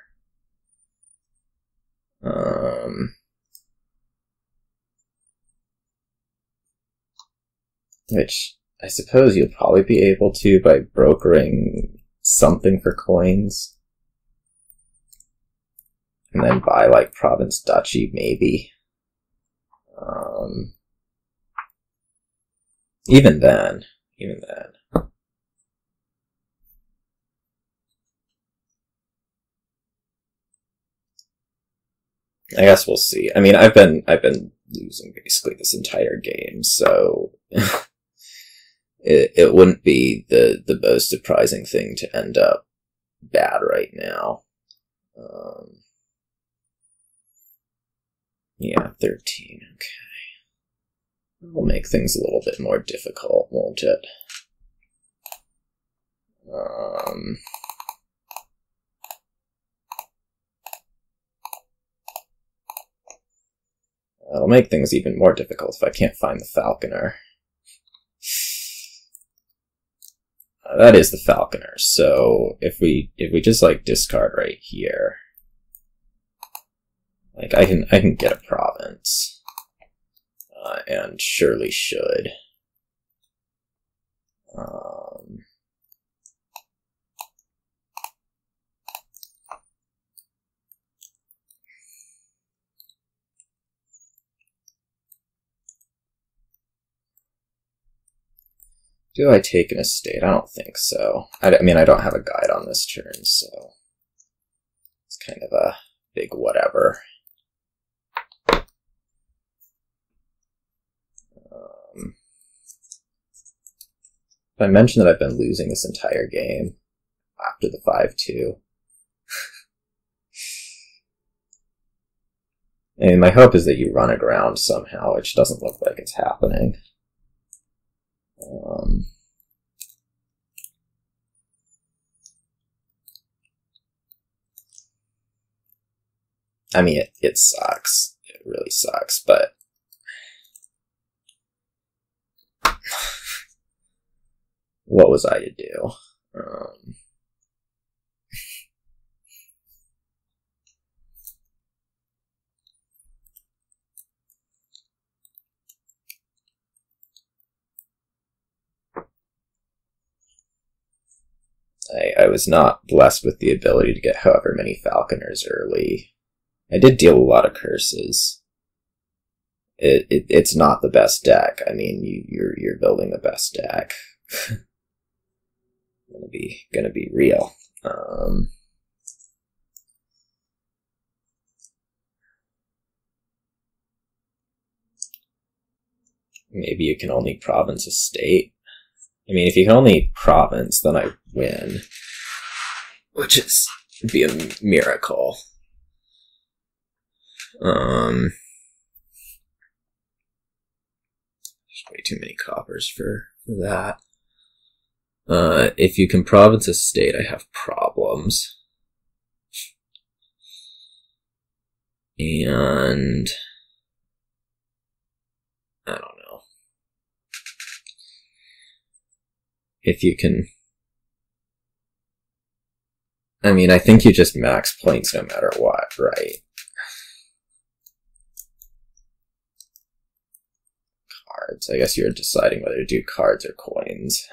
Which I suppose you'll probably be able to by brokering something for coins. And then buy, like, Province Duchy, maybe. Even then. I guess we'll see. I mean, I've been losing basically this entire game, so it wouldn't be the most surprising thing to end up bad right now. Yeah, 13, okay. We'll make things a little bit more difficult, won't it? It'll make things even more difficult if I can't find the falconer. That is the falconer, so if we just, like, discard right here, like, I can get a province, and surely should. Do I take an estate? I don't think so. I mean, I don't have a guide on this turn, so it's kind of a big whatever. I mentioned that I've been losing this entire game after the 5-2. I mean, my hope is that you run aground somehow, which doesn't look like it's happening. I mean, it sucks. It really sucks, but what was I to do? I I was not blessed with the ability to get however many Falconers early. I did deal a lot of curses. It's not the best deck. I mean, you're building the best deck. gonna be real. Maybe you can only province a state. I mean, if you can only province, then I win, which would be a miracle. There's way too many coppers for that. If you can province a state, I have problems. And I don't know. If you can... I mean, I think you just max points no matter what, right? Cards. I guess you're deciding whether to do cards or coins.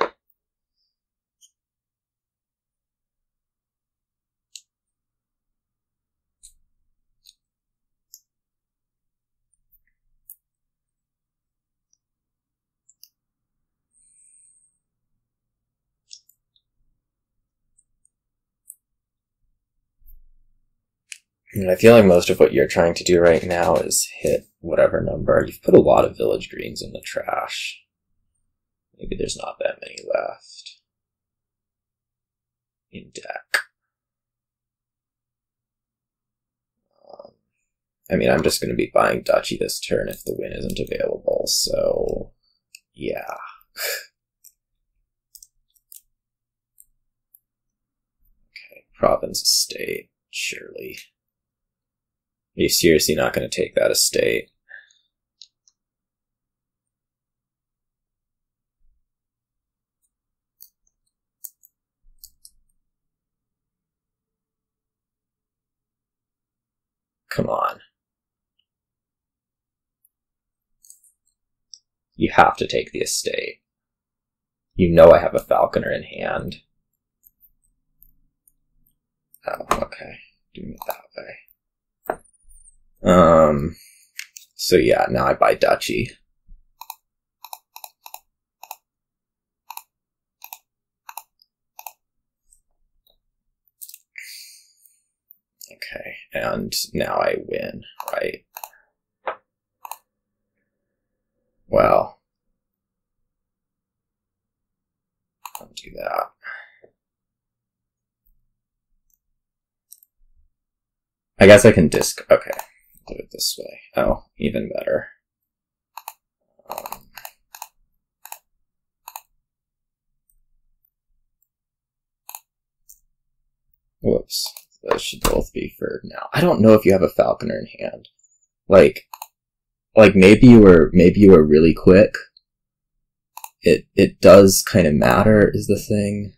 And I feel like most of what you're trying to do right now is hit whatever number. You've put a lot of village greens in the trash. Maybe there's not that many left in deck. I mean, I'm just going to be buying Duchy this turn if the win isn't available, so yeah. Okay, province estate, surely. Are you seriously not going to take that estate? Come on. You have to take the estate. You know I have a Falconer in hand. Oh, okay. Doing it that way. So yeah, now I buy Duchy. Okay, and now I win, right? Well, I'll do that. I guess I can okay. Do it this way. Oh, even better. Whoops. Those should both be for now. I don't know if you have a Falconer in hand. Like maybe you were really quick. It does kind of matter, is the thing.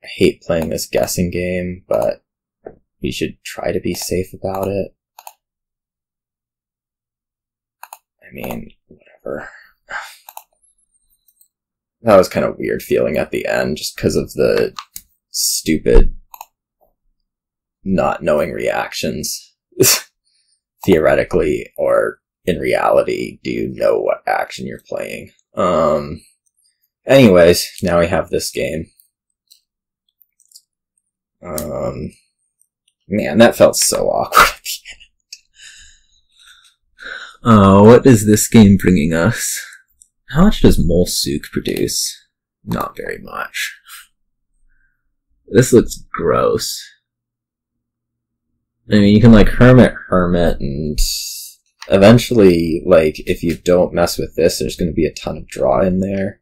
I hate playing this guessing game, but we should try to be safe about it. I mean, whatever. That was kind of weird feeling at the end, just because of the stupid not knowing reactions. Theoretically, or in reality, do you know what action you're playing? Anyways, now we have this game. Man, that felt so awkward at the end. What is this game bringing us? How much does Souk produce? Not very much. This looks gross. I mean, you can, like, Hermit, and eventually, like, if you don't mess with this, there's going to be a ton of draw in there.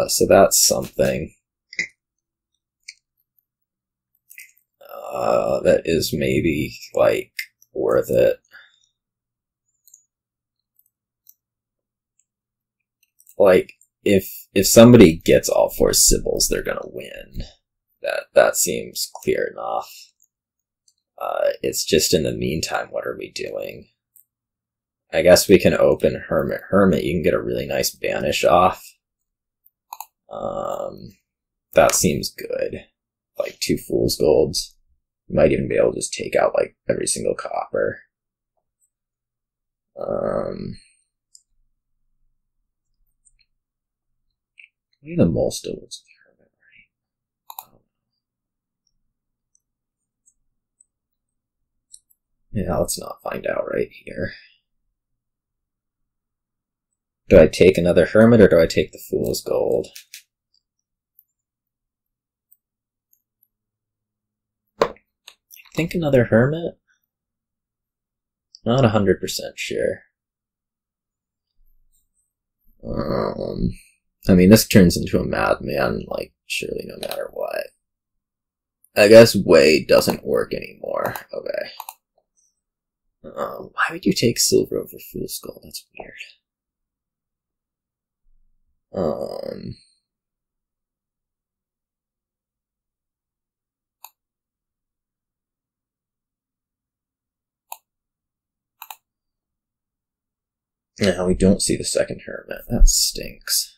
So that's something. That is maybe, like, worth it. Like, if somebody gets all 4 Sibyls, they're gonna win. That seems clear enough. It's just in the meantime, what are we doing? I guess we can open Hermit. Hermit, you can get a really nice Banish off. That seems good. Like 2 Fool's Golds. You might even be able to just take out like every single copper. Maybe the mole still works with Hermit, right? Yeah, let's not find out right here. Do I take another Hermit or do I take the Fool's Gold? I think another Hermit? Not 100% sure. I mean, this turns into a madman, like, surely no matter what. I guess Wade doesn't work anymore. Okay. Why would you take silver over Fool's Gold? That's weird. Now we don't see the second Hermit. That stinks.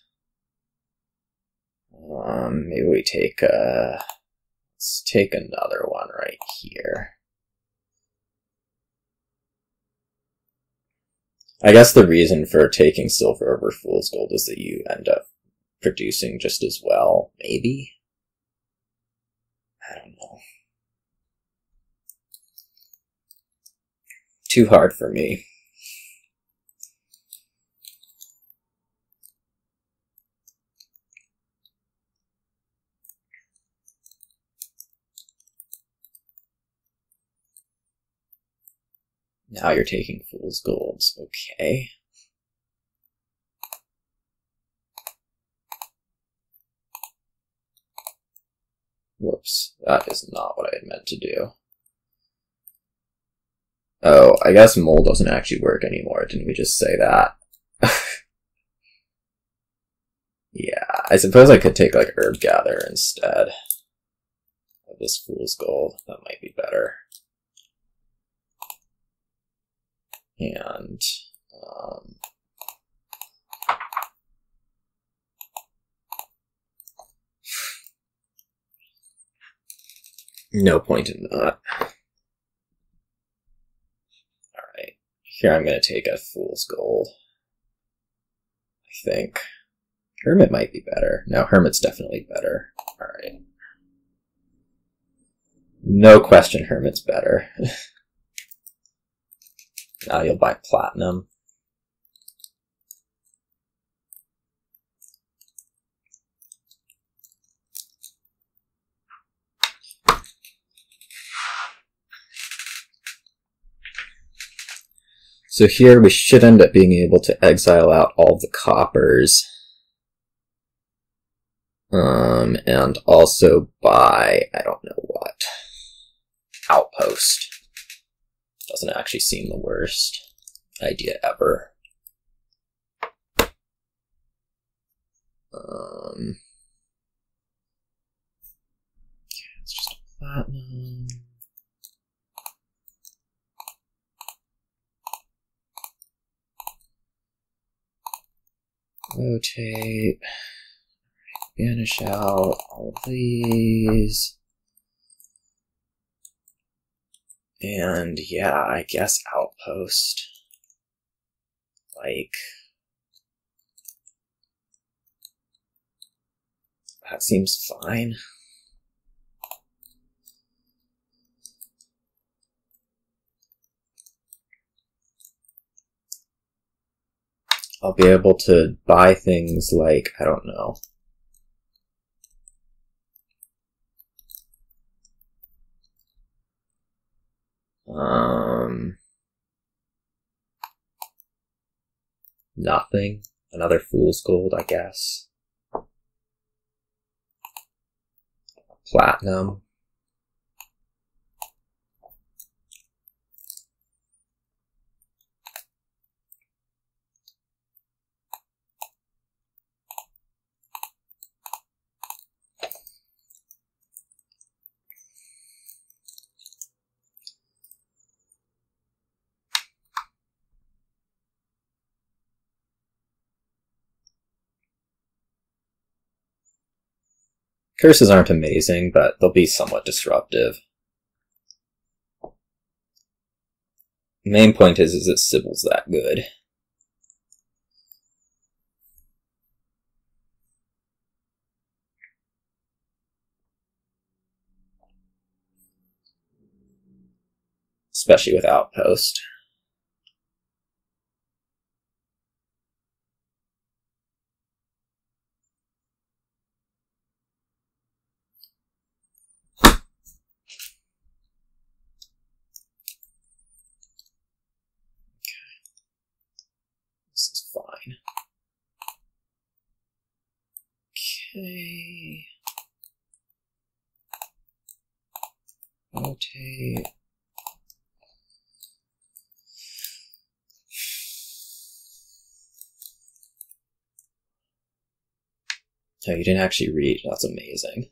Maybe we take let's take another one right here. I guess the reason for taking silver over Fool's Gold is that you end up producing just as well, maybe? I don't know. Too hard for me. Now you're taking Fool's Golds. Okay. Whoops. That is not what I had meant to do. Oh, I guess mole doesn't actually work anymore. Didn't we just say that? Yeah, I suppose I could take like Herb Gather instead of this Fool's Gold. That might be better. And no point in that. Alright, here I'm going to take a Fool's Gold. I think. Hermit might be better. No, Hermit's definitely better. Alright. No question Hermit's better. Now you'll buy Platinum. So here we should end up being able to exile out all the coppers. And also buy, I don't know what, Outpost. Doesn't actually seem the worst idea ever. It's just a platinum. Rotate. Banish out all of these. And yeah, I guess Outpost. Like, that seems fine. I'll be able to buy things like, I don't know. Nothing. Another Fool's Gold, I guess. Platinum. Curses aren't amazing, but they'll be somewhat disruptive. The main point is that Sybil's that good. Especially with Outpost. This is fine. Okay. Rotate. Oh, you didn't actually read. That's amazing.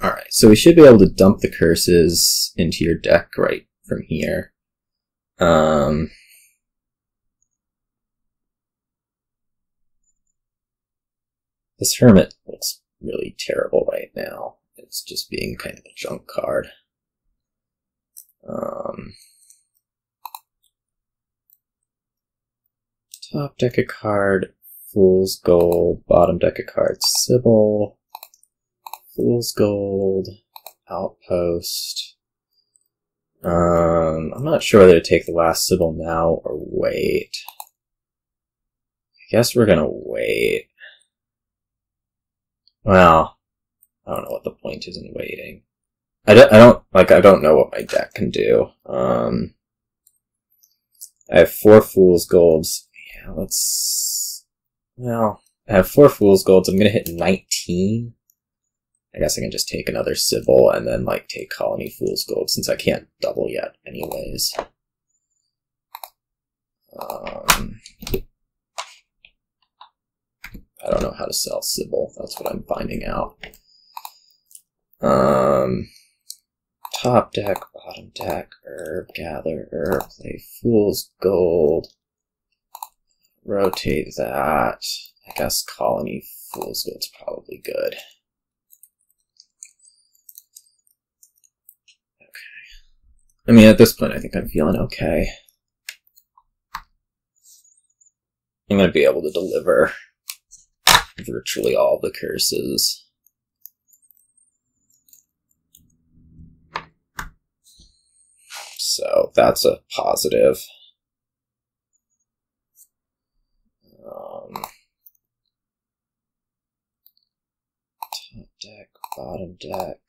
Alright, so we should be able to dump the curses into your deck right from here. This Hermit looks really terrible right now. It's just being kind of a junk card. Top deck a card, Fool's Gold. Bottom deck a card, Sybil. Fool's Gold, Outpost. I'm not sure whether to take the last Sybil now or wait. I guess we're gonna wait. Well, I don't know what the point is in waiting. I don't know what my deck can do. I have 4 Fool's Golds. Yeah, I have 4 Fool's Golds. I'm gonna hit 19. I guess I can just take another Sybil and then, like, take Colony Fool's Gold, since I can't double yet anyways. I don't know how to sell Sybil. That's what I'm finding out. Top deck, bottom deck, herb, gather, herb, play Fool's Gold. Rotate that. I guess Colony Fool's Gold's probably good. I mean, at this point, I think I'm feeling okay. I'm going to be able to deliver virtually all the curses. So, that's a positive. Top deck, bottom deck,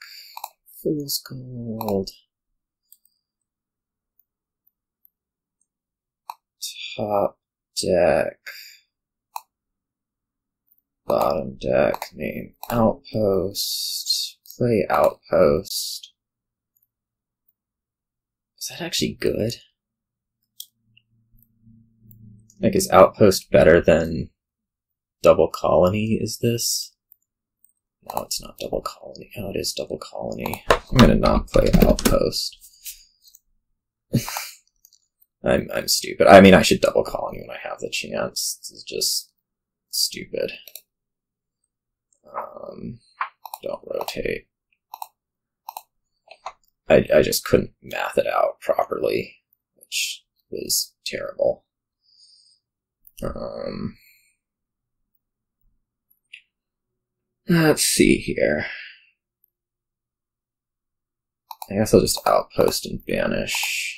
Fool's Gold. Top deck, bottom deck, name Outpost, play Outpost. Is that actually good? Like, is Outpost better than Double Colony, is this? No, it's not Double Colony. Oh, it is Double Colony. I'm gonna not play Outpost. I'm stupid. I mean, I should Double Colony when I have the chance. This is just stupid. Don't rotate. I just couldn't math it out properly, which was terrible. Let's see here. I guess I'll just Outpost and Banish.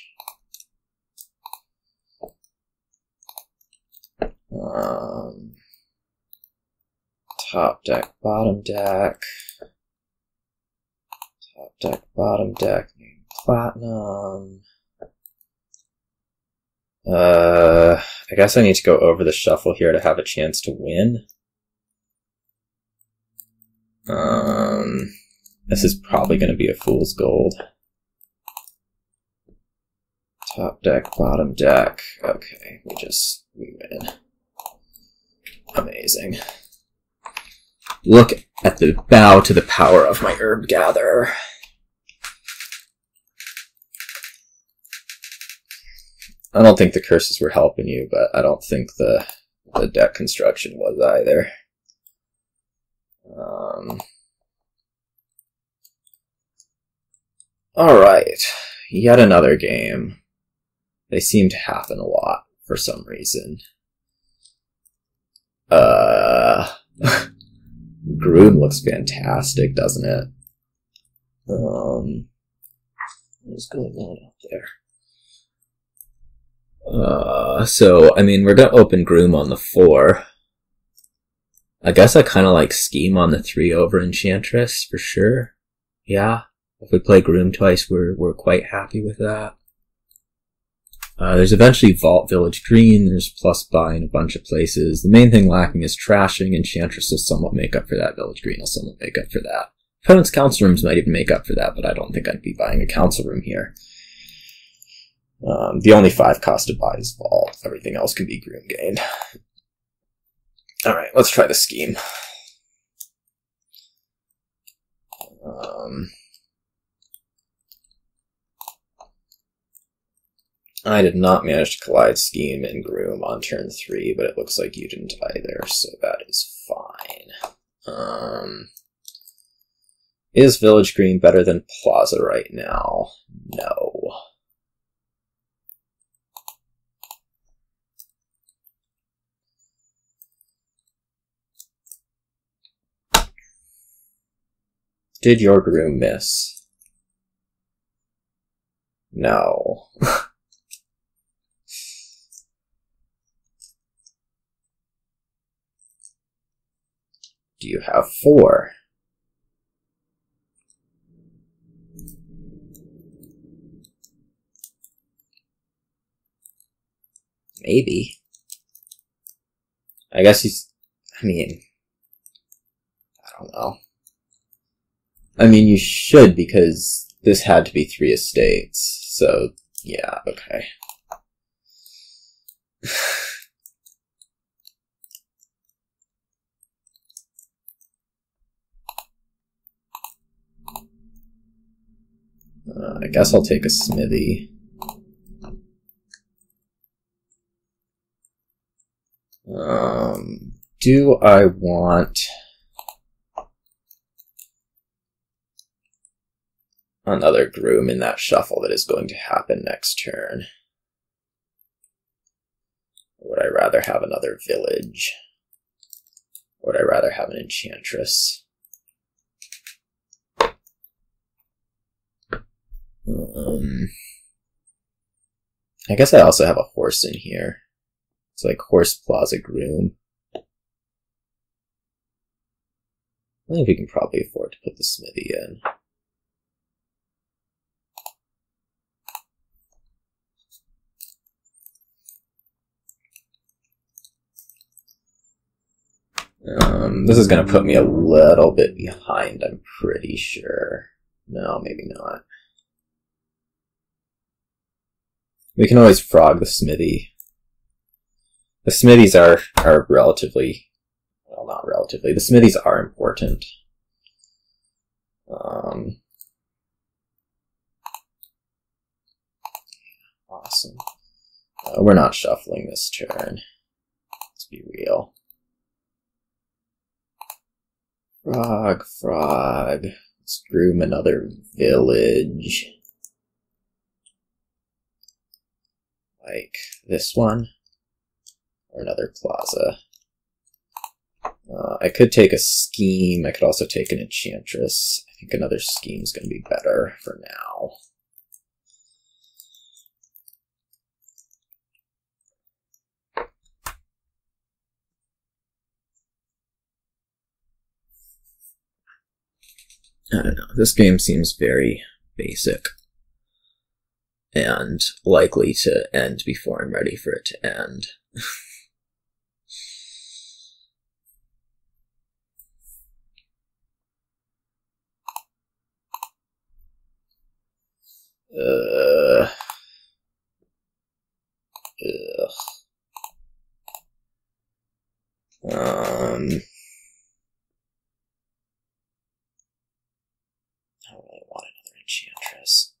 Top deck, bottom deck. Top deck, bottom deck, name Platinum. I guess I need to go over the shuffle here to have a chance to win. This is probably going to be a Fool's Gold. Top deck, bottom deck. Okay, we win. Amazing. Look at the bow to the power of my herb gatherer. I don't think the curses were helping you, but I don't think the the deck construction was either. Alright, yet another game. They seem to happen a lot for some reason. Groom looks fantastic, doesn't it? What's going on up there? So, I mean, we're gonna open Groom on the 4. I guess I kind of like Scheme on the 3 over Enchantress, for sure. Yeah, if we play Groom twice, we're quite happy with that. There's eventually Vault Village Green, there's plus buy in a bunch of places. The main thing lacking is trashing. Enchantress will somewhat make up for that, Village Green will somewhat make up for that. Opponent's council rooms might even make up for that, but I don't think I'd be buying a council room here. The only 5 cost to buy is Vault. Everything else can be Groom gained. Alright, let's try the Scheme. I did not manage to collide Scheme and Groom on turn 3, but it looks like you didn't either, so that is fine. Is Village Green better than Plaza right now? No. Did your Groom miss? No. Do you have 4? Maybe. I guess he's... I mean... I don't know. I mean, you should, because this had to be 3 estates. So, yeah, okay. I guess I'll take a Smithy. Do I want another Groom in that shuffle that is going to happen next turn? Or would I rather have another village? Or would I rather have an Enchantress? I guess I also have a horse in here. It's like Horse Plaza Groom. I think we can probably afford to put the Smithy in. This is going to put me a little bit behind, I'm pretty sure. No, maybe not. We can always frog the Smithy. The Smithies are relatively... Well, not relatively. The Smithies are important. Awesome. We're not shuffling this turn. Let's be real. Frog. Let's Groom another village. Like this one. Or another Plaza. I could take a Scheme. I could also take an Enchantress. I think another Scheme's going to be better for now. I don't know. This game seems very basic. And likely to end before I'm ready for it to end. I don't really want another Enchantress.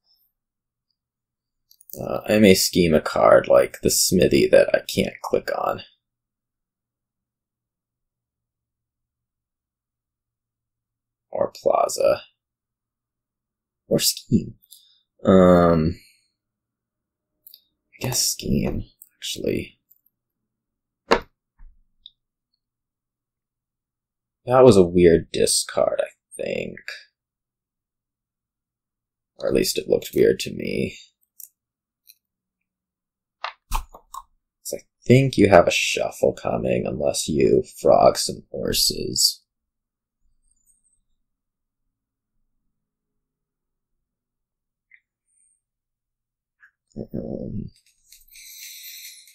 I may scheme a card like the Smithy that I can't click on. or Plaza. Or Scheme. I guess Scheme, actually. That was a weird discard, I think. Or at least it looked weird to me. So I think you have a shuffle coming unless you frog some horses.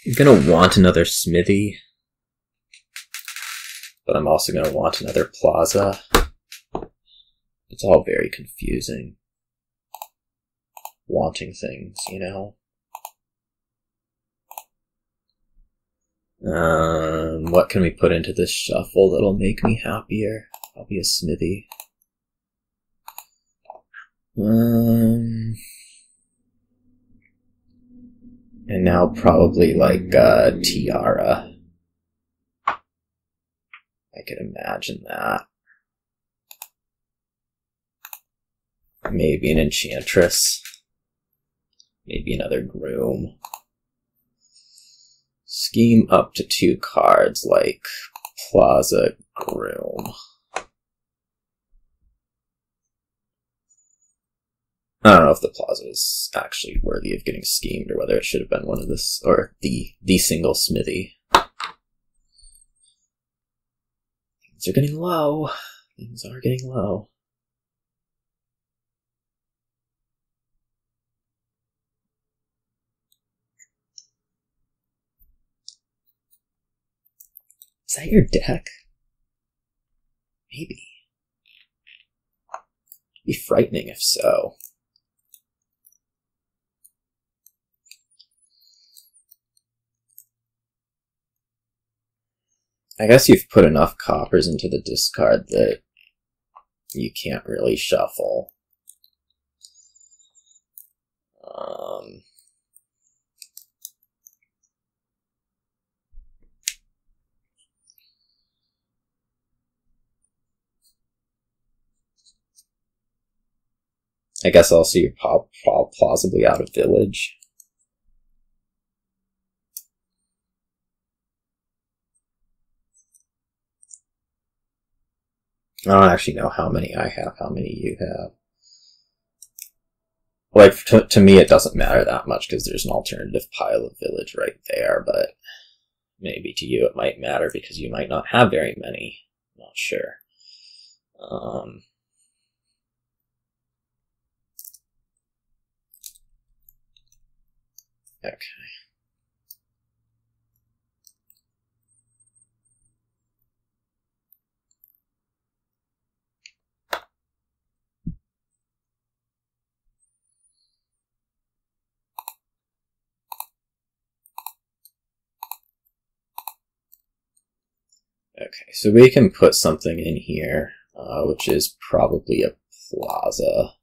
You're gonna want another Smithy. But I'm also gonna want another Plaza. It's all very confusing. Wanting things, you know? What can we put into this shuffle that'll make me happier? Probably a Smithy. And now probably like Tiara. I could imagine that. Maybe an Enchantress. Maybe another Groom. Scheme up to 2 cards like Plaza, Groom. I don't know if the Plaza is actually worthy of getting schemed or whether it should have been one of this, or the single Smithy. Things are getting low. Things are getting low. Is that your deck? Maybe. It'd be frightening if so. I guess you've put enough coppers into the discard that you can't really shuffle. I guess also you're plausibly out of village. I don't actually know how many I have, how many you have. Like, to me it doesn't matter that much because there's an alternative pile of village right there, but maybe to you it might matter because you might not have very many. I'm not sure. Okay. Okay, so we can put something in here, which is probably a Plaza.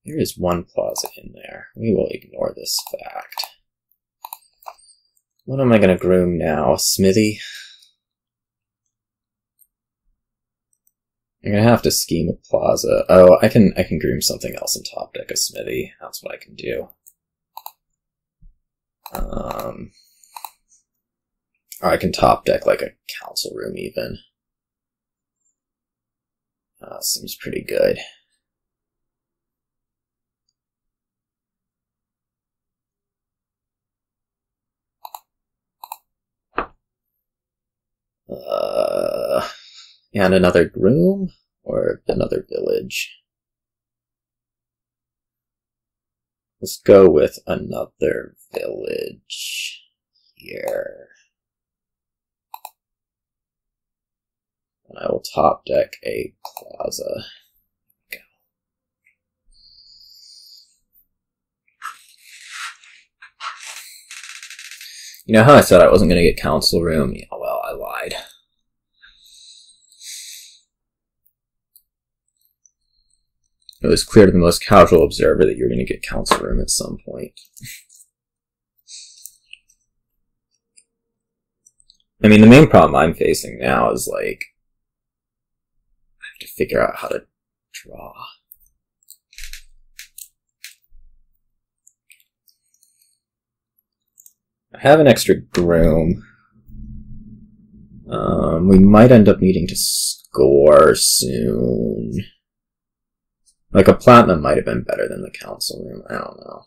There is one Plaza in there. We will ignore this fact. What am I going to groom now? Smithy? I'm going to have to scheme a Plaza. Oh, I can groom something else in top deck, a Smithy. That's what I can do. Or I can top deck like a council room even. Seems pretty good. And another Groom or another village. Let's go with another village here. And I will top deck a Plaza. Go. You know how I said I wasn't going to get council room? Yeah, well, I lied. It was clear to the most casual observer that you're going to get council room at some point. I mean, the main problem I'm facing now is, like, I have to figure out how to draw. I have an extra Groom. We might end up needing to score soon. Like, a Platinum might have been better than the Council Room. I don't know.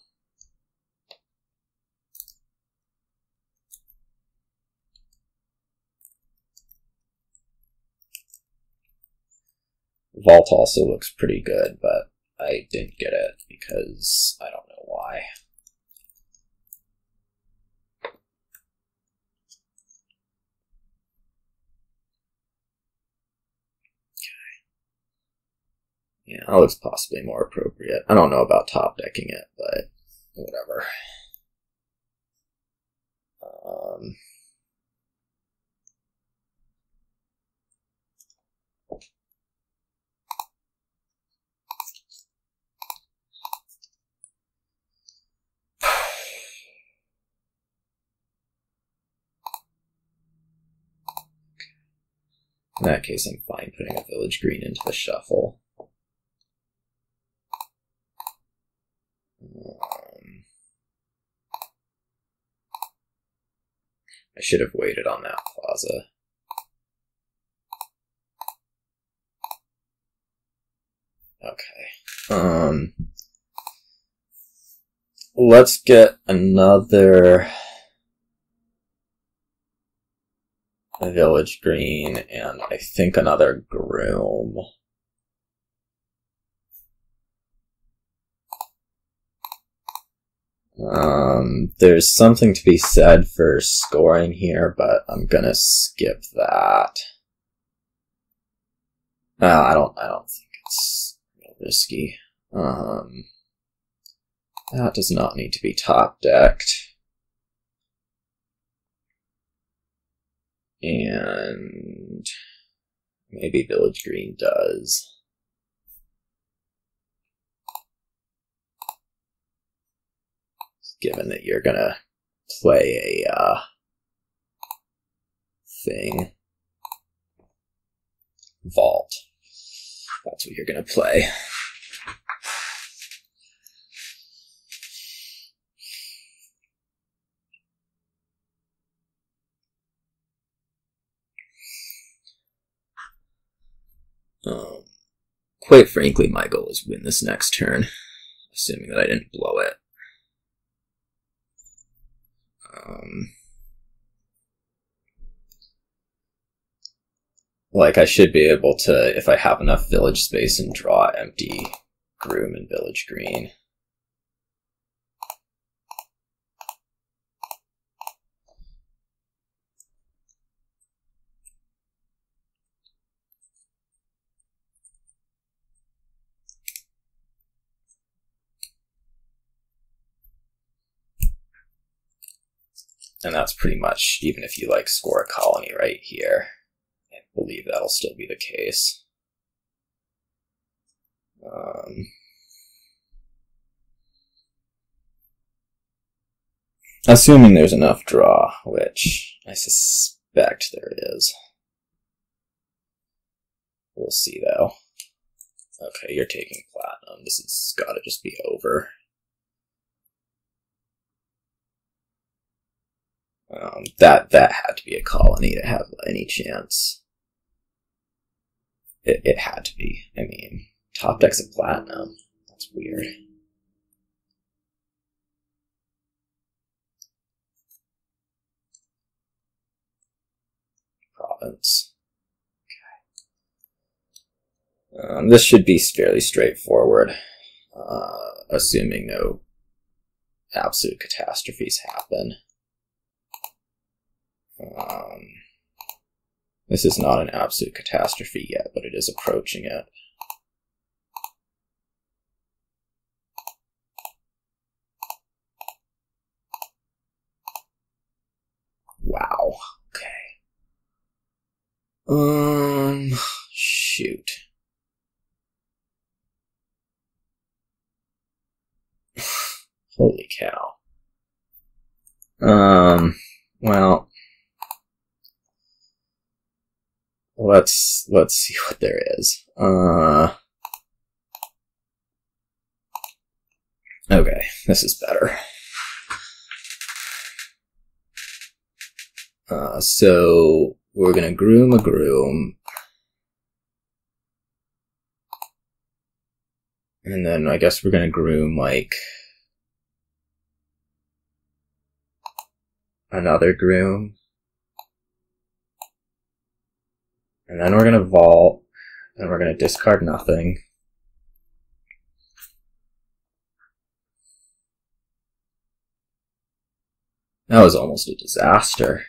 Vault also looks pretty good, but I didn't get it because I don't know why. Yeah, that looks possibly more appropriate. I don't know about top decking it, but whatever. In that case, I'm fine putting a village green into the shuffle. I should have waited on that Plaza. Okay. Let's get another village green and I think another Groom. There's something to be said for scoring here, but I'm gonna skip that. I don't think it's real risky. That does not need to be top decked. And maybe village green does. Given that you're gonna play a thing. Vault. That's what you're gonna play. Quite frankly, my goal is win this next turn, assuming that I didn't blow it. Like, I should be able to, if I have enough village space, and draw empty Groom and village green. And that's pretty much, even if you, like, score a colony right here. I believe that'll still be the case. Assuming there's enough draw, which I suspect there is. We'll see, though. Okay, you're taking Platinum. This has gotta just be over. That had to be a colony to have any chance. It had to be. I mean, top deck's a Platinum. That's weird. Province. Okay. This should be fairly straightforward, assuming no absolute catastrophes happen. This is not an absolute catastrophe yet, but it is approaching it. Wow. Okay. Shoot. Holy cow. Well, let's see what there is. Okay, this is better. So we're gonna groom a groom. And then I guess we're gonna groom, like, another groom. And then we're gonna vault, and we're gonna discard nothing. That was almost a disaster.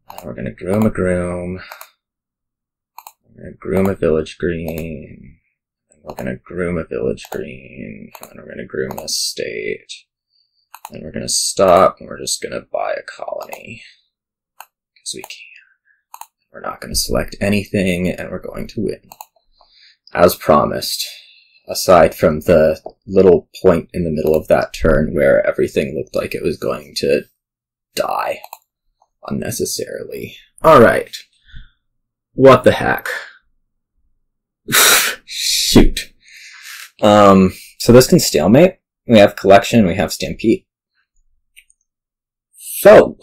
And we're gonna groom a groom. We're gonna groom a village green. And we're gonna groom a village green. And then we're gonna groom a state. And we're gonna stop, and we're just gonna buy a colony. Because we can. We're not gonna select anything, and we're going to win. As promised. Aside from the little point in the middle of that turn where everything looked like it was going to die unnecessarily. Alright. What the heck? Shoot. So this can stalemate. We have collection, we have stampede. So,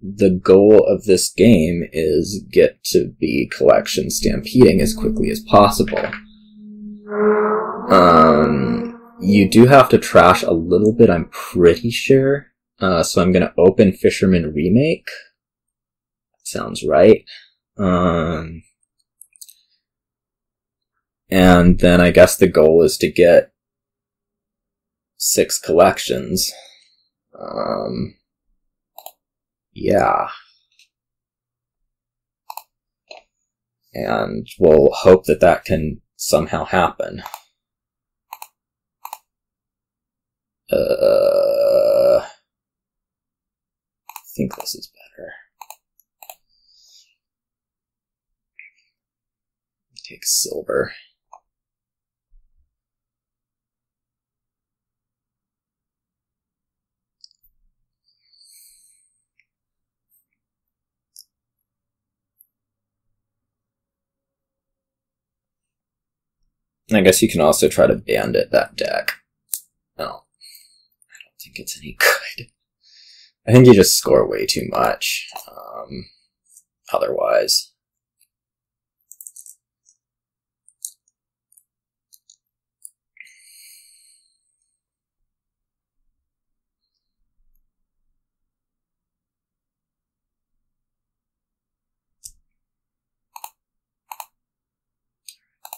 the goal of this game is get to be collection stampeding as quickly as possible. You do have to trash a little bit, I'm pretty sure. So I'm gonna open Fisherman Remake. Sounds right. And then I guess the goal is to get 6 collections. Yeah. And we'll hope that that can somehow happen. I think this is better. Take silver. I guess you can also try to bandit that deck. No, I don't think it's any good. I think you just score way too much, otherwise.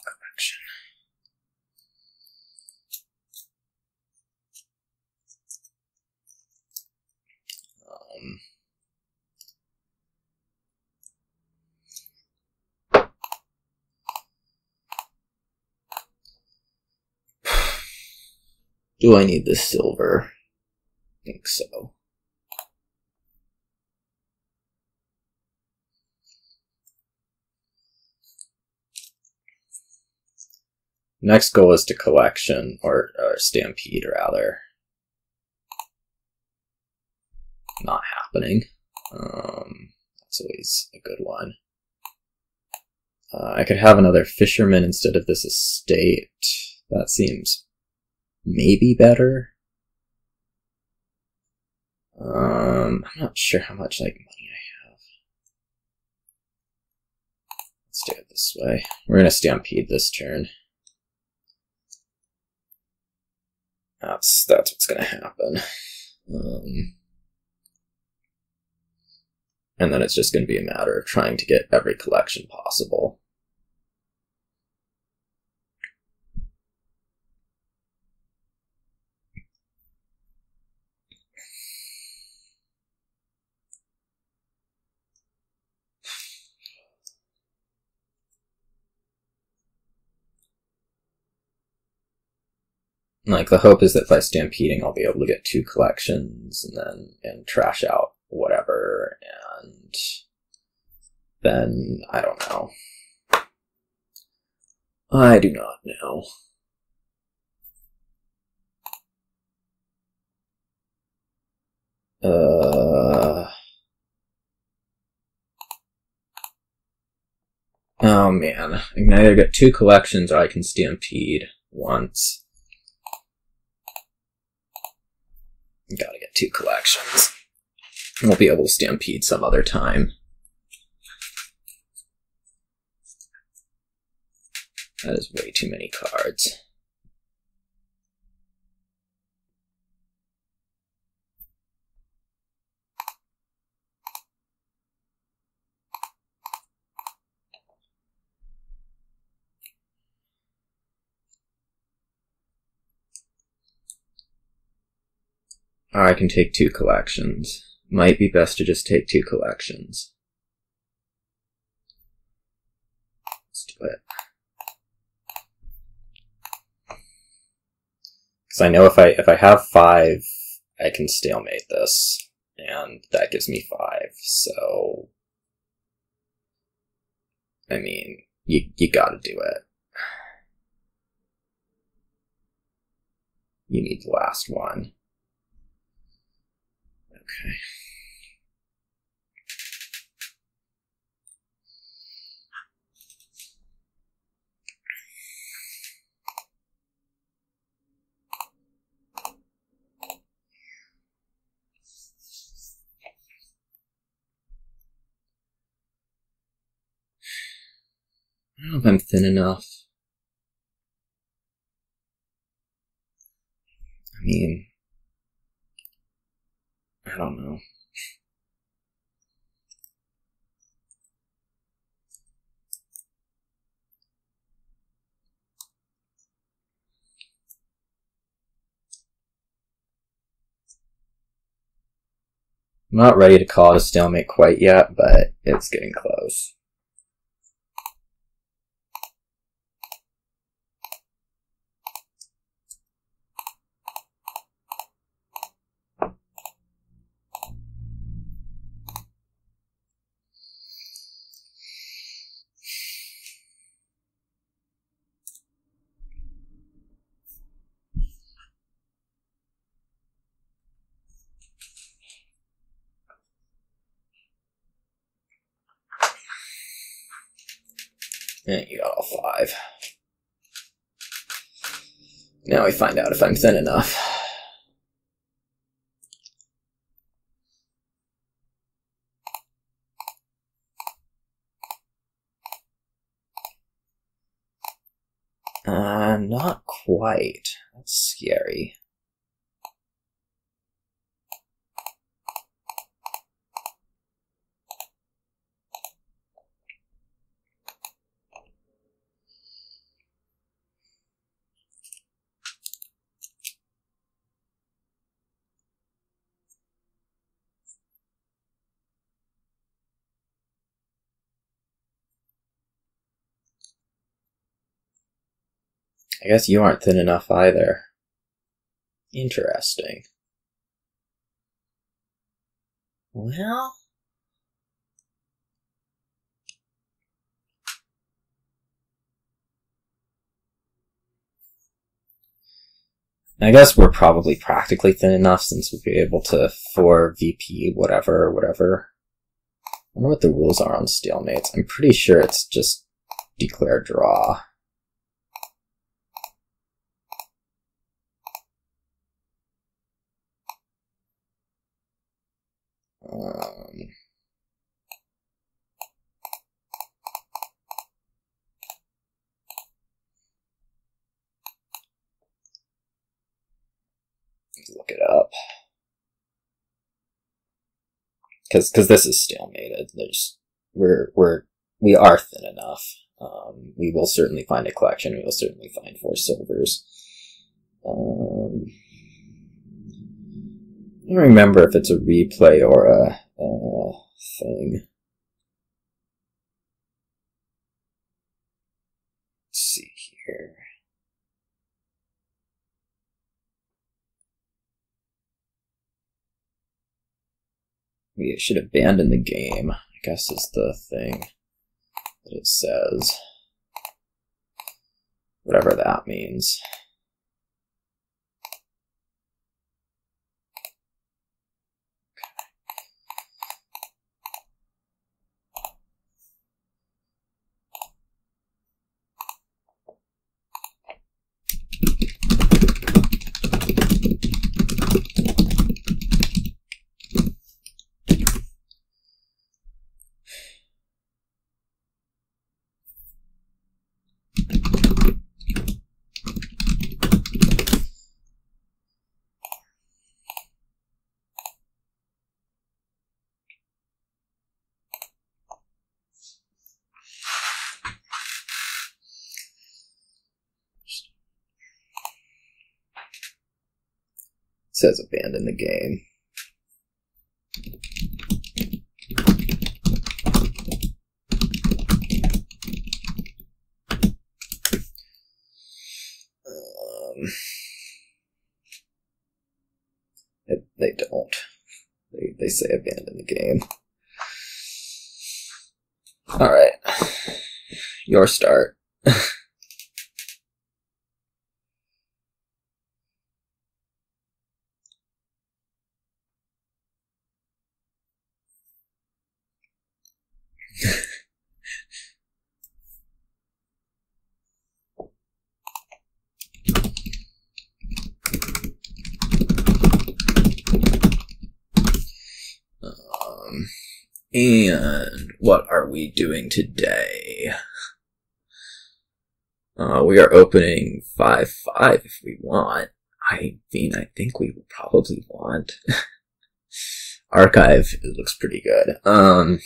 Correction. Do I need the silver? I think so. Next goal is to collection, or stampede rather. Not happening. That's always a good one. I could have another fisherman instead of this estate. That seems maybe better. I'm not sure how much money I have. Let's do it this way. We're gonna stampede this turn. That's what's gonna happen. And then it's just gonna be a matter of trying to get every collection possible. Like, the hope is that by stampeding I'll be able to get 2 collections and trash out whatever, and then I don't know. I do not know. Oh man, I can either get 2 collections or I can stampede once. Gotta get 2 collections. We'll be able to stampede some other time. That is way too many cards. Or I can take 2 collections. Might be best to just take 2 collections. Let's do it. Because I know if I have 5, I can stalemate this, and that gives me 5. So, I mean, you gotta do it. You need the last one. Okay. I don't know if I'm thin enough. I mean, I don't know. I'm not ready to call it a stalemate quite yet, but it's getting close. And you got all 5. Now we find out if I'm thin enough. Not quite. That's scary. I guess you aren't thin enough either. Interesting. Well, I guess we're probably practically thin enough since we'll be able to 4 VP whatever. I wonder what the rules are on stalemates. I'm pretty sure it's just declare draw. Let's look it up. Because this is stalemated. We are thin enough. We will certainly find a collection. We will certainly find 4 silvers. I don't remember if it's a replay or a thing. Let's see here. We should abandon the game, I guess is the thing that it says. Whatever that means. says abandon the game. They don't. They say abandon the game. Alright. Your start. And what are we doing today? We are opening 5-5 if we want. I mean, I think we will probably want. Archive, it looks pretty good.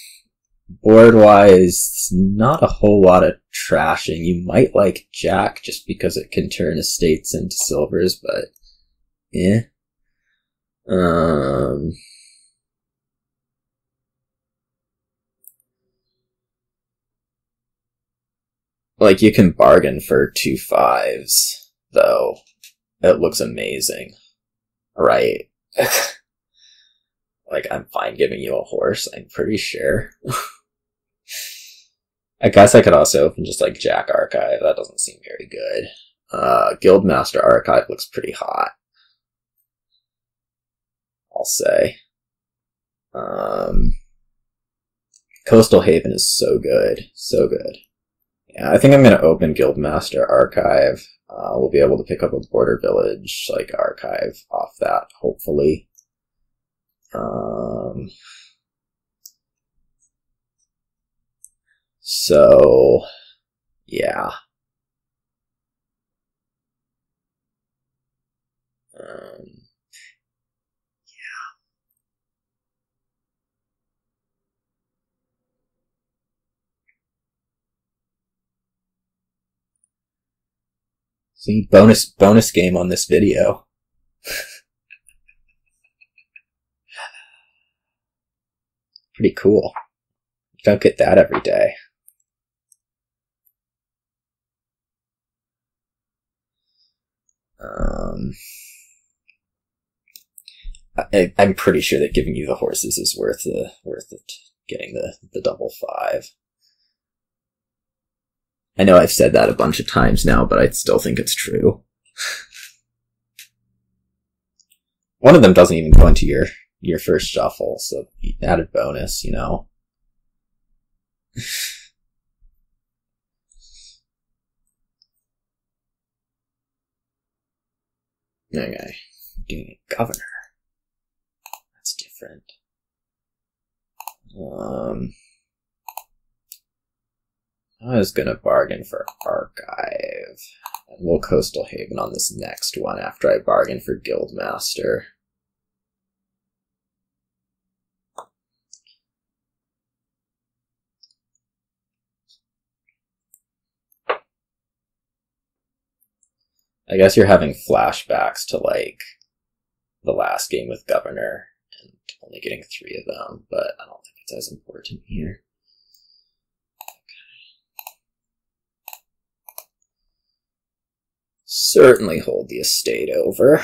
Board-wise, not a whole lot of trashing. You might like Jack just because it can turn estates into silvers, but yeah. Like, you can bargain for 2 5s, though. It looks amazing. Right. Like, I'm fine giving you a horse, I'm pretty sure. I guess I could also open just, like, Jack Archive. That doesn't seem very good. Guildmaster Archive looks pretty hot, I'll say. Coastal Haven is so good. So good. Yeah, I think I'm going to open Guildmaster Archive. We'll be able to pick up a Border Village, like, archive off that, hopefully. So, yeah. See, bonus game on this video. Pretty cool. You don't get that every day. I'm pretty sure that giving you the horses is worth it. Getting the double 5. I know I've said that a bunch of times now, but I still think it's true. One of them doesn't even go into your first shuffle, so added bonus, you know. Okay, doing a governor. That's different. I was gonna bargain for Archive, and we'll Coastal Haven on this next one after I bargain for Guildmaster. I guess you're having flashbacks to, like, the last game with Governor, and only getting 3 of them, but I don't think it's as important here. Certainly hold the estate over. I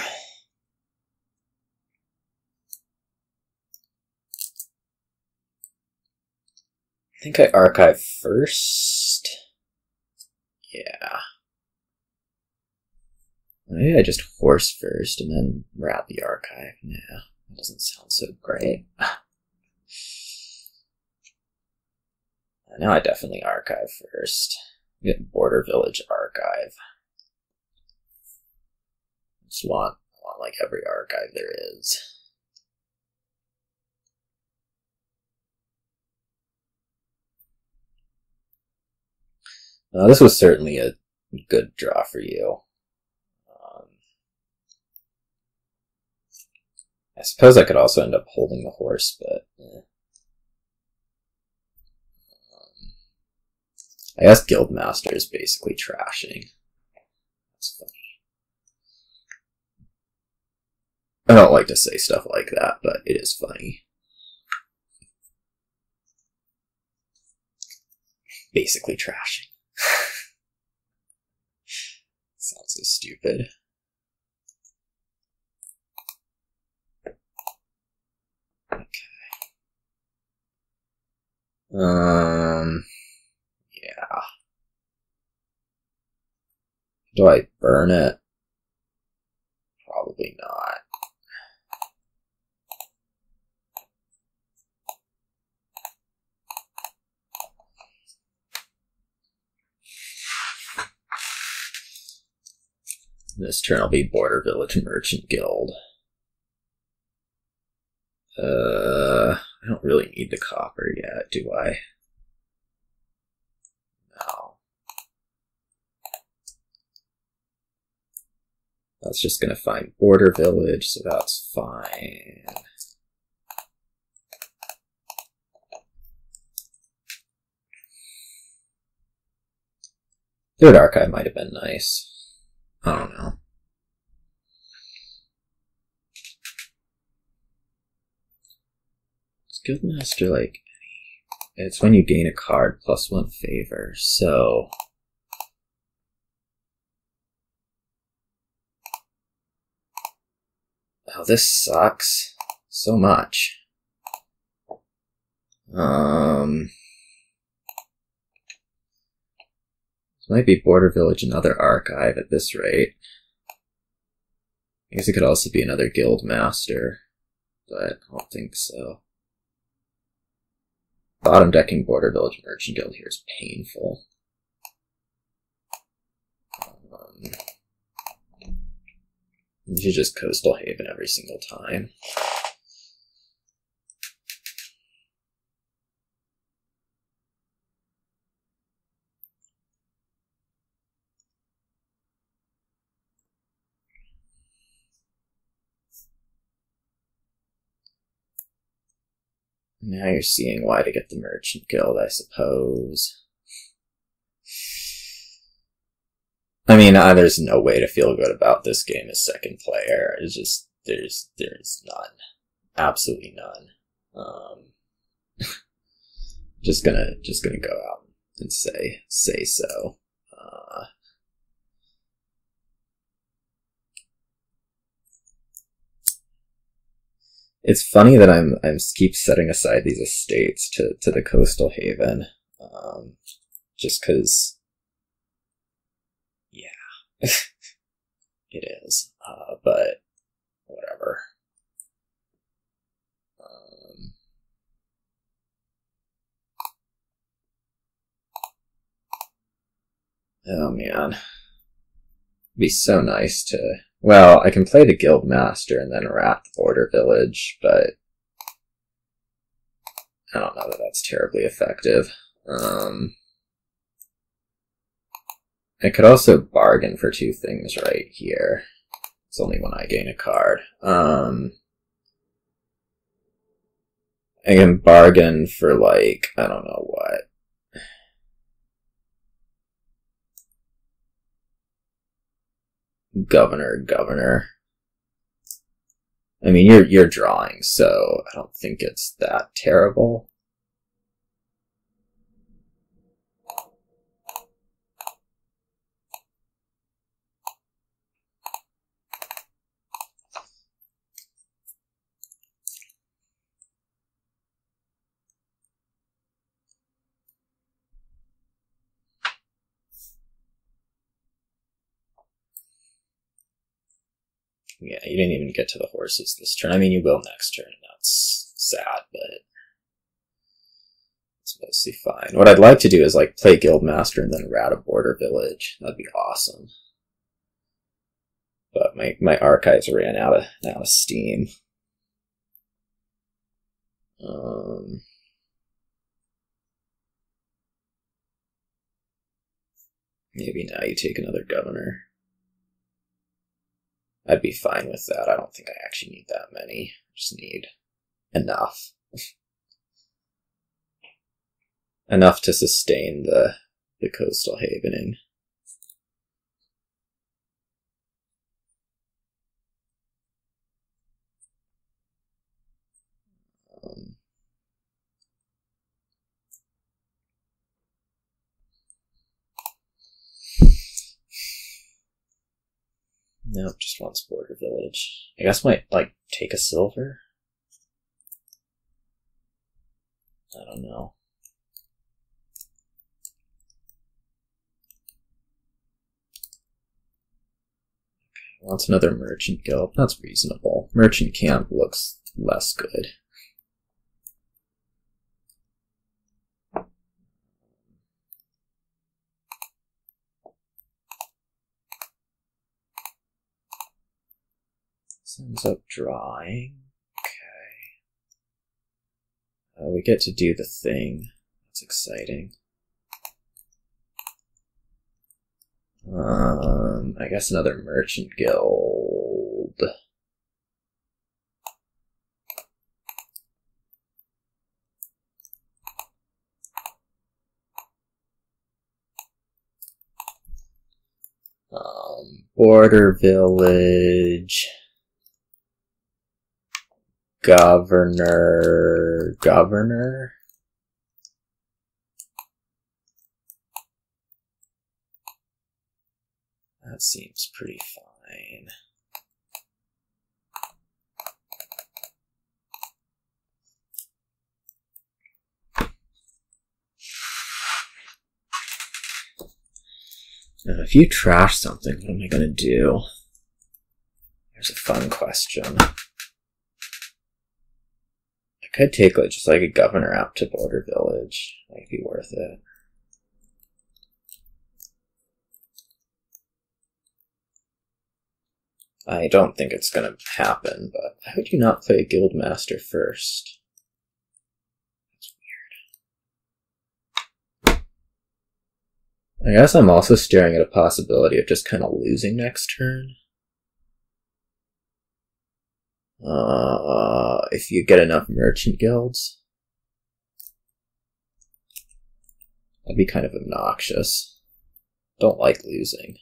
think I archive first. Yeah. Maybe I just horse first and then wrap the archive. Yeah, that doesn't sound so great. Now I definitely archive first. Get Border Village Archive. Just want like every archive there is. This was certainly a good draw for you. I suppose I could also end up holding the horse, but I guess Guildmaster is basically trashing. That's funny. I don't like to say stuff like that, but it is funny. Basically trashing. Sounds so stupid. Okay. Yeah. Do I burn it? Probably not. This turn will be Border Village Merchant Guild. I don't really need the copper yet, do I? No. That's just gonna find Border Village, so that's fine. Third Archive might have been nice. I don't know. Is Guildmaster like any? It's when you gain a card plus 1 favor, so. Oh, this sucks so much. This might be Border Village, another Archive at this rate. I guess it could also be another Guild Master, but I don't think so. Bottom decking Border Village Merchant Guild here is painful. You should just Coastal Haven every single time. Now you're seeing why to get the Merchant Guild, I suppose. I mean, there's no way to feel good about this game as second player. It's just, there's none. Absolutely none. Just gonna go out and say so. It's funny that I'm keep setting aside these estates to the Coastal Haven, just because, yeah, it is. But whatever. Oh man, it'd be so nice to. Well, I can play the Guild Master and then rat the Border Village, but I don't know that that's terribly effective. I could also bargain for 2 things right here. It's only when I gain a card. I can bargain for, like, I don't know what. Governor. I mean, you're drawing, so I don't think it's that terrible. Yeah, you didn't even get to the horses this turn. I mean, you will next turn, and that's sad, but it's mostly fine. What I'd like to do is, like, play Guildmaster and then rat a Border Village. That'd be awesome. But my archives ran out of steam. Maybe now you take another governor. I'd be fine with that. I don't think I actually need that many. I just need enough. Enough to sustain the Coastal Havening. Nope, just wants border village. I guess might, like, take a silver? I don't know. Okay, wants another merchant guild. That's reasonable. Merchant camp looks less good. Ends up drawing. Okay. We get to do the thing. That's exciting. I guess another merchant guild. Border village. Governor. That seems pretty fine. Now, if you trash something, what am I going to do? Here's a fun question. I could take just like a governor out to border village. Might be worth it. I don't think it's going to happen, but how would you not play a guildmaster first? That's weird. I guess I'm also staring at a possibility of just kind of losing next turn. If you get enough merchant guilds. That'd be kind of obnoxious. Don't like losing.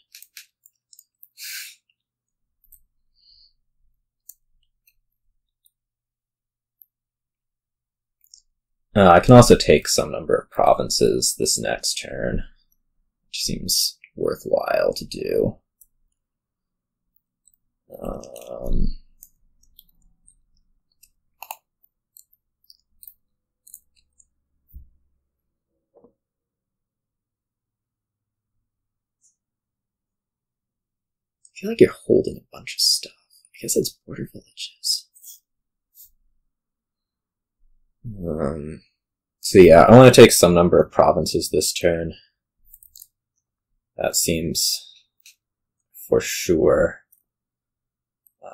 I can also take some number of provinces this next turn, which seems worthwhile to do. I feel like you're holding a bunch of stuff. I guess it's border villages. So yeah, I want to take some number of provinces this turn. That seems for sure.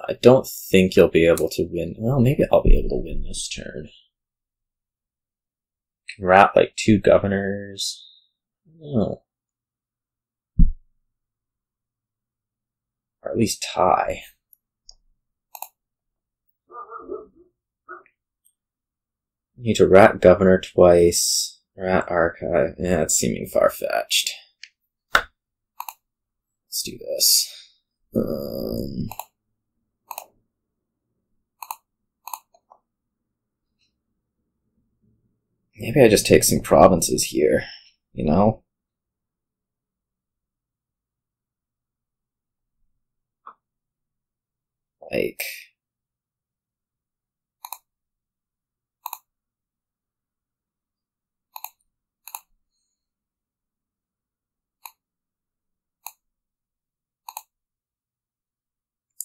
I don't think you'll be able to win. Well, maybe I'll be able to win this turn. Can wrap like 2 governors. Oh. Or at least tie. Need to rat governor twice. Rat archive. Yeah, it's seeming far-fetched. Let's do this. Maybe I just take some provinces here, you know? Like...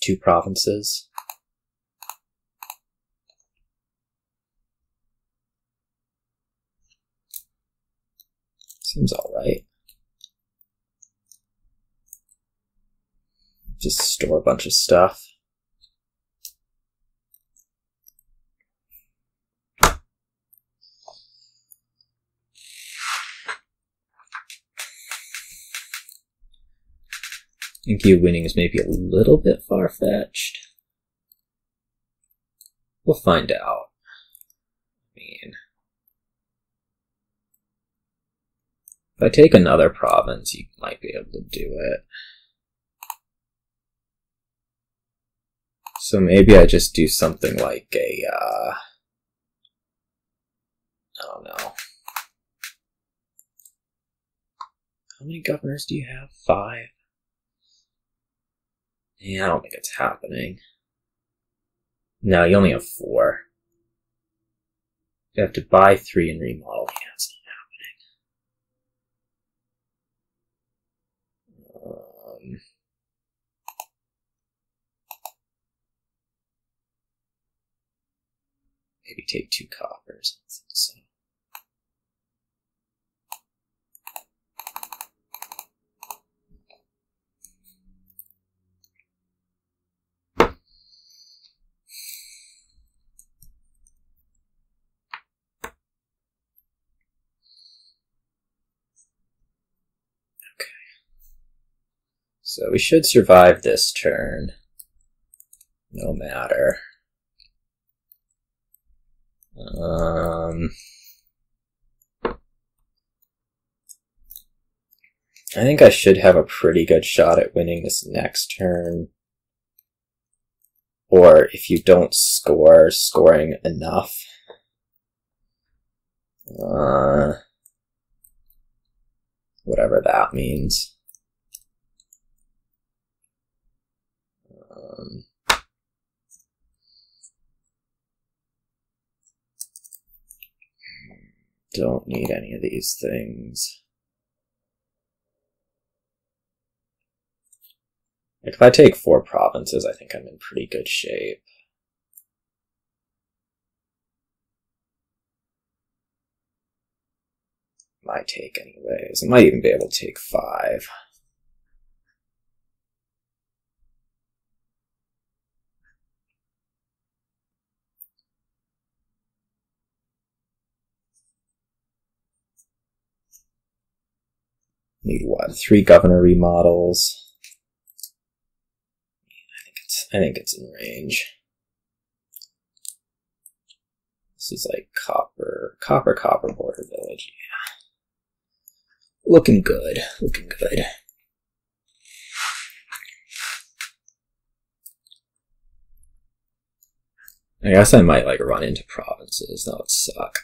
two provinces. Seems alright. Just store a bunch of stuff. I think you winning is maybe a little bit far-fetched. We'll find out. I mean, if I take another province, you might be able to do it. So maybe I just do something like a, I don't know. How many governors do you have? 5? Yeah, I don't think it's happening. No, you only have 4. You have to buy 3 and remodel. Yeah, it's not happening. Maybe take 2 coppers. So. So we should survive this turn, no matter. I think I should have a pretty good shot at winning this next turn. Or if you don't score, scoring enough. Whatever that means. Don't need any of these things. Like if I take 4 provinces, I think I'm in pretty good shape. Might take anyways. I might even be able to take 5. Need what? 3 governor remodels. I think it's in range. This is like copper border village. Yeah, looking good. Looking good. I guess I might like run into provinces. That would suck.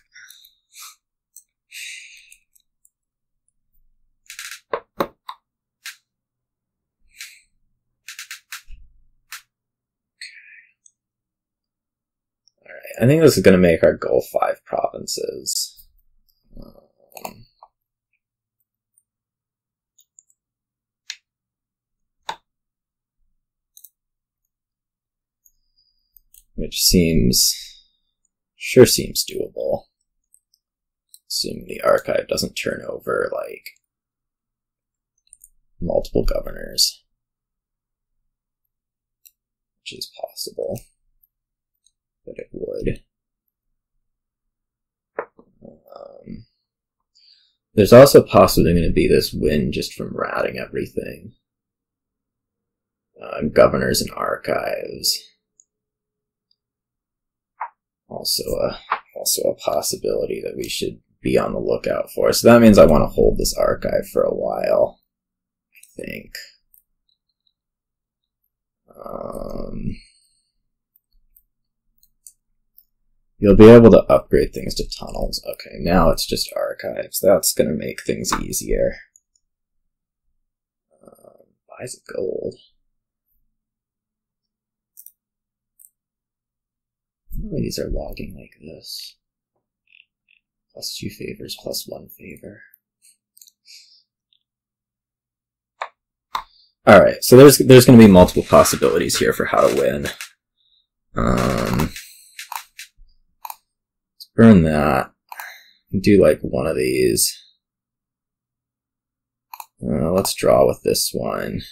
I think this is going to make our goal 5 provinces. Which sure seems doable. Assuming the archive doesn't turn over, like, multiple governors. Which is possible. But it would. There's also possibly going to be this win just from ratting everything. Governors and archives. Also a possibility that we should be on the lookout for. So that means I want to hold this archive for a while, I think. You'll be able to upgrade things to tunnels. Okay, now it's just archives. That's going to make things easier. Buys gold. Oh, these are logging like this. +2 favors, +1 favor. Alright, so there's going to be multiple possibilities here for how to win. Burn that. Do like one of these. Let's draw with this one.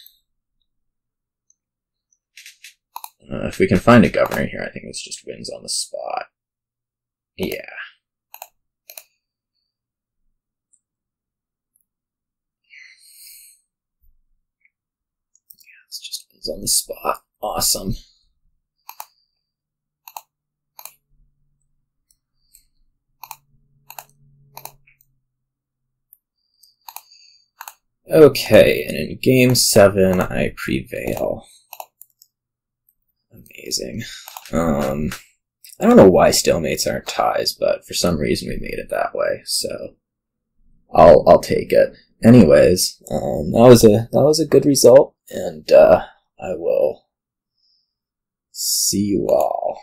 If we can find a governor here, I think this just wins on the spot. Yeah. Yeah, this just wins on the spot. Awesome. Okay, and in game 7, I prevail. Amazing. I don't know why stalemates aren't ties, but for some reason we made it that way, so I'll take it. Anyways, that was a good result, and I will see you all.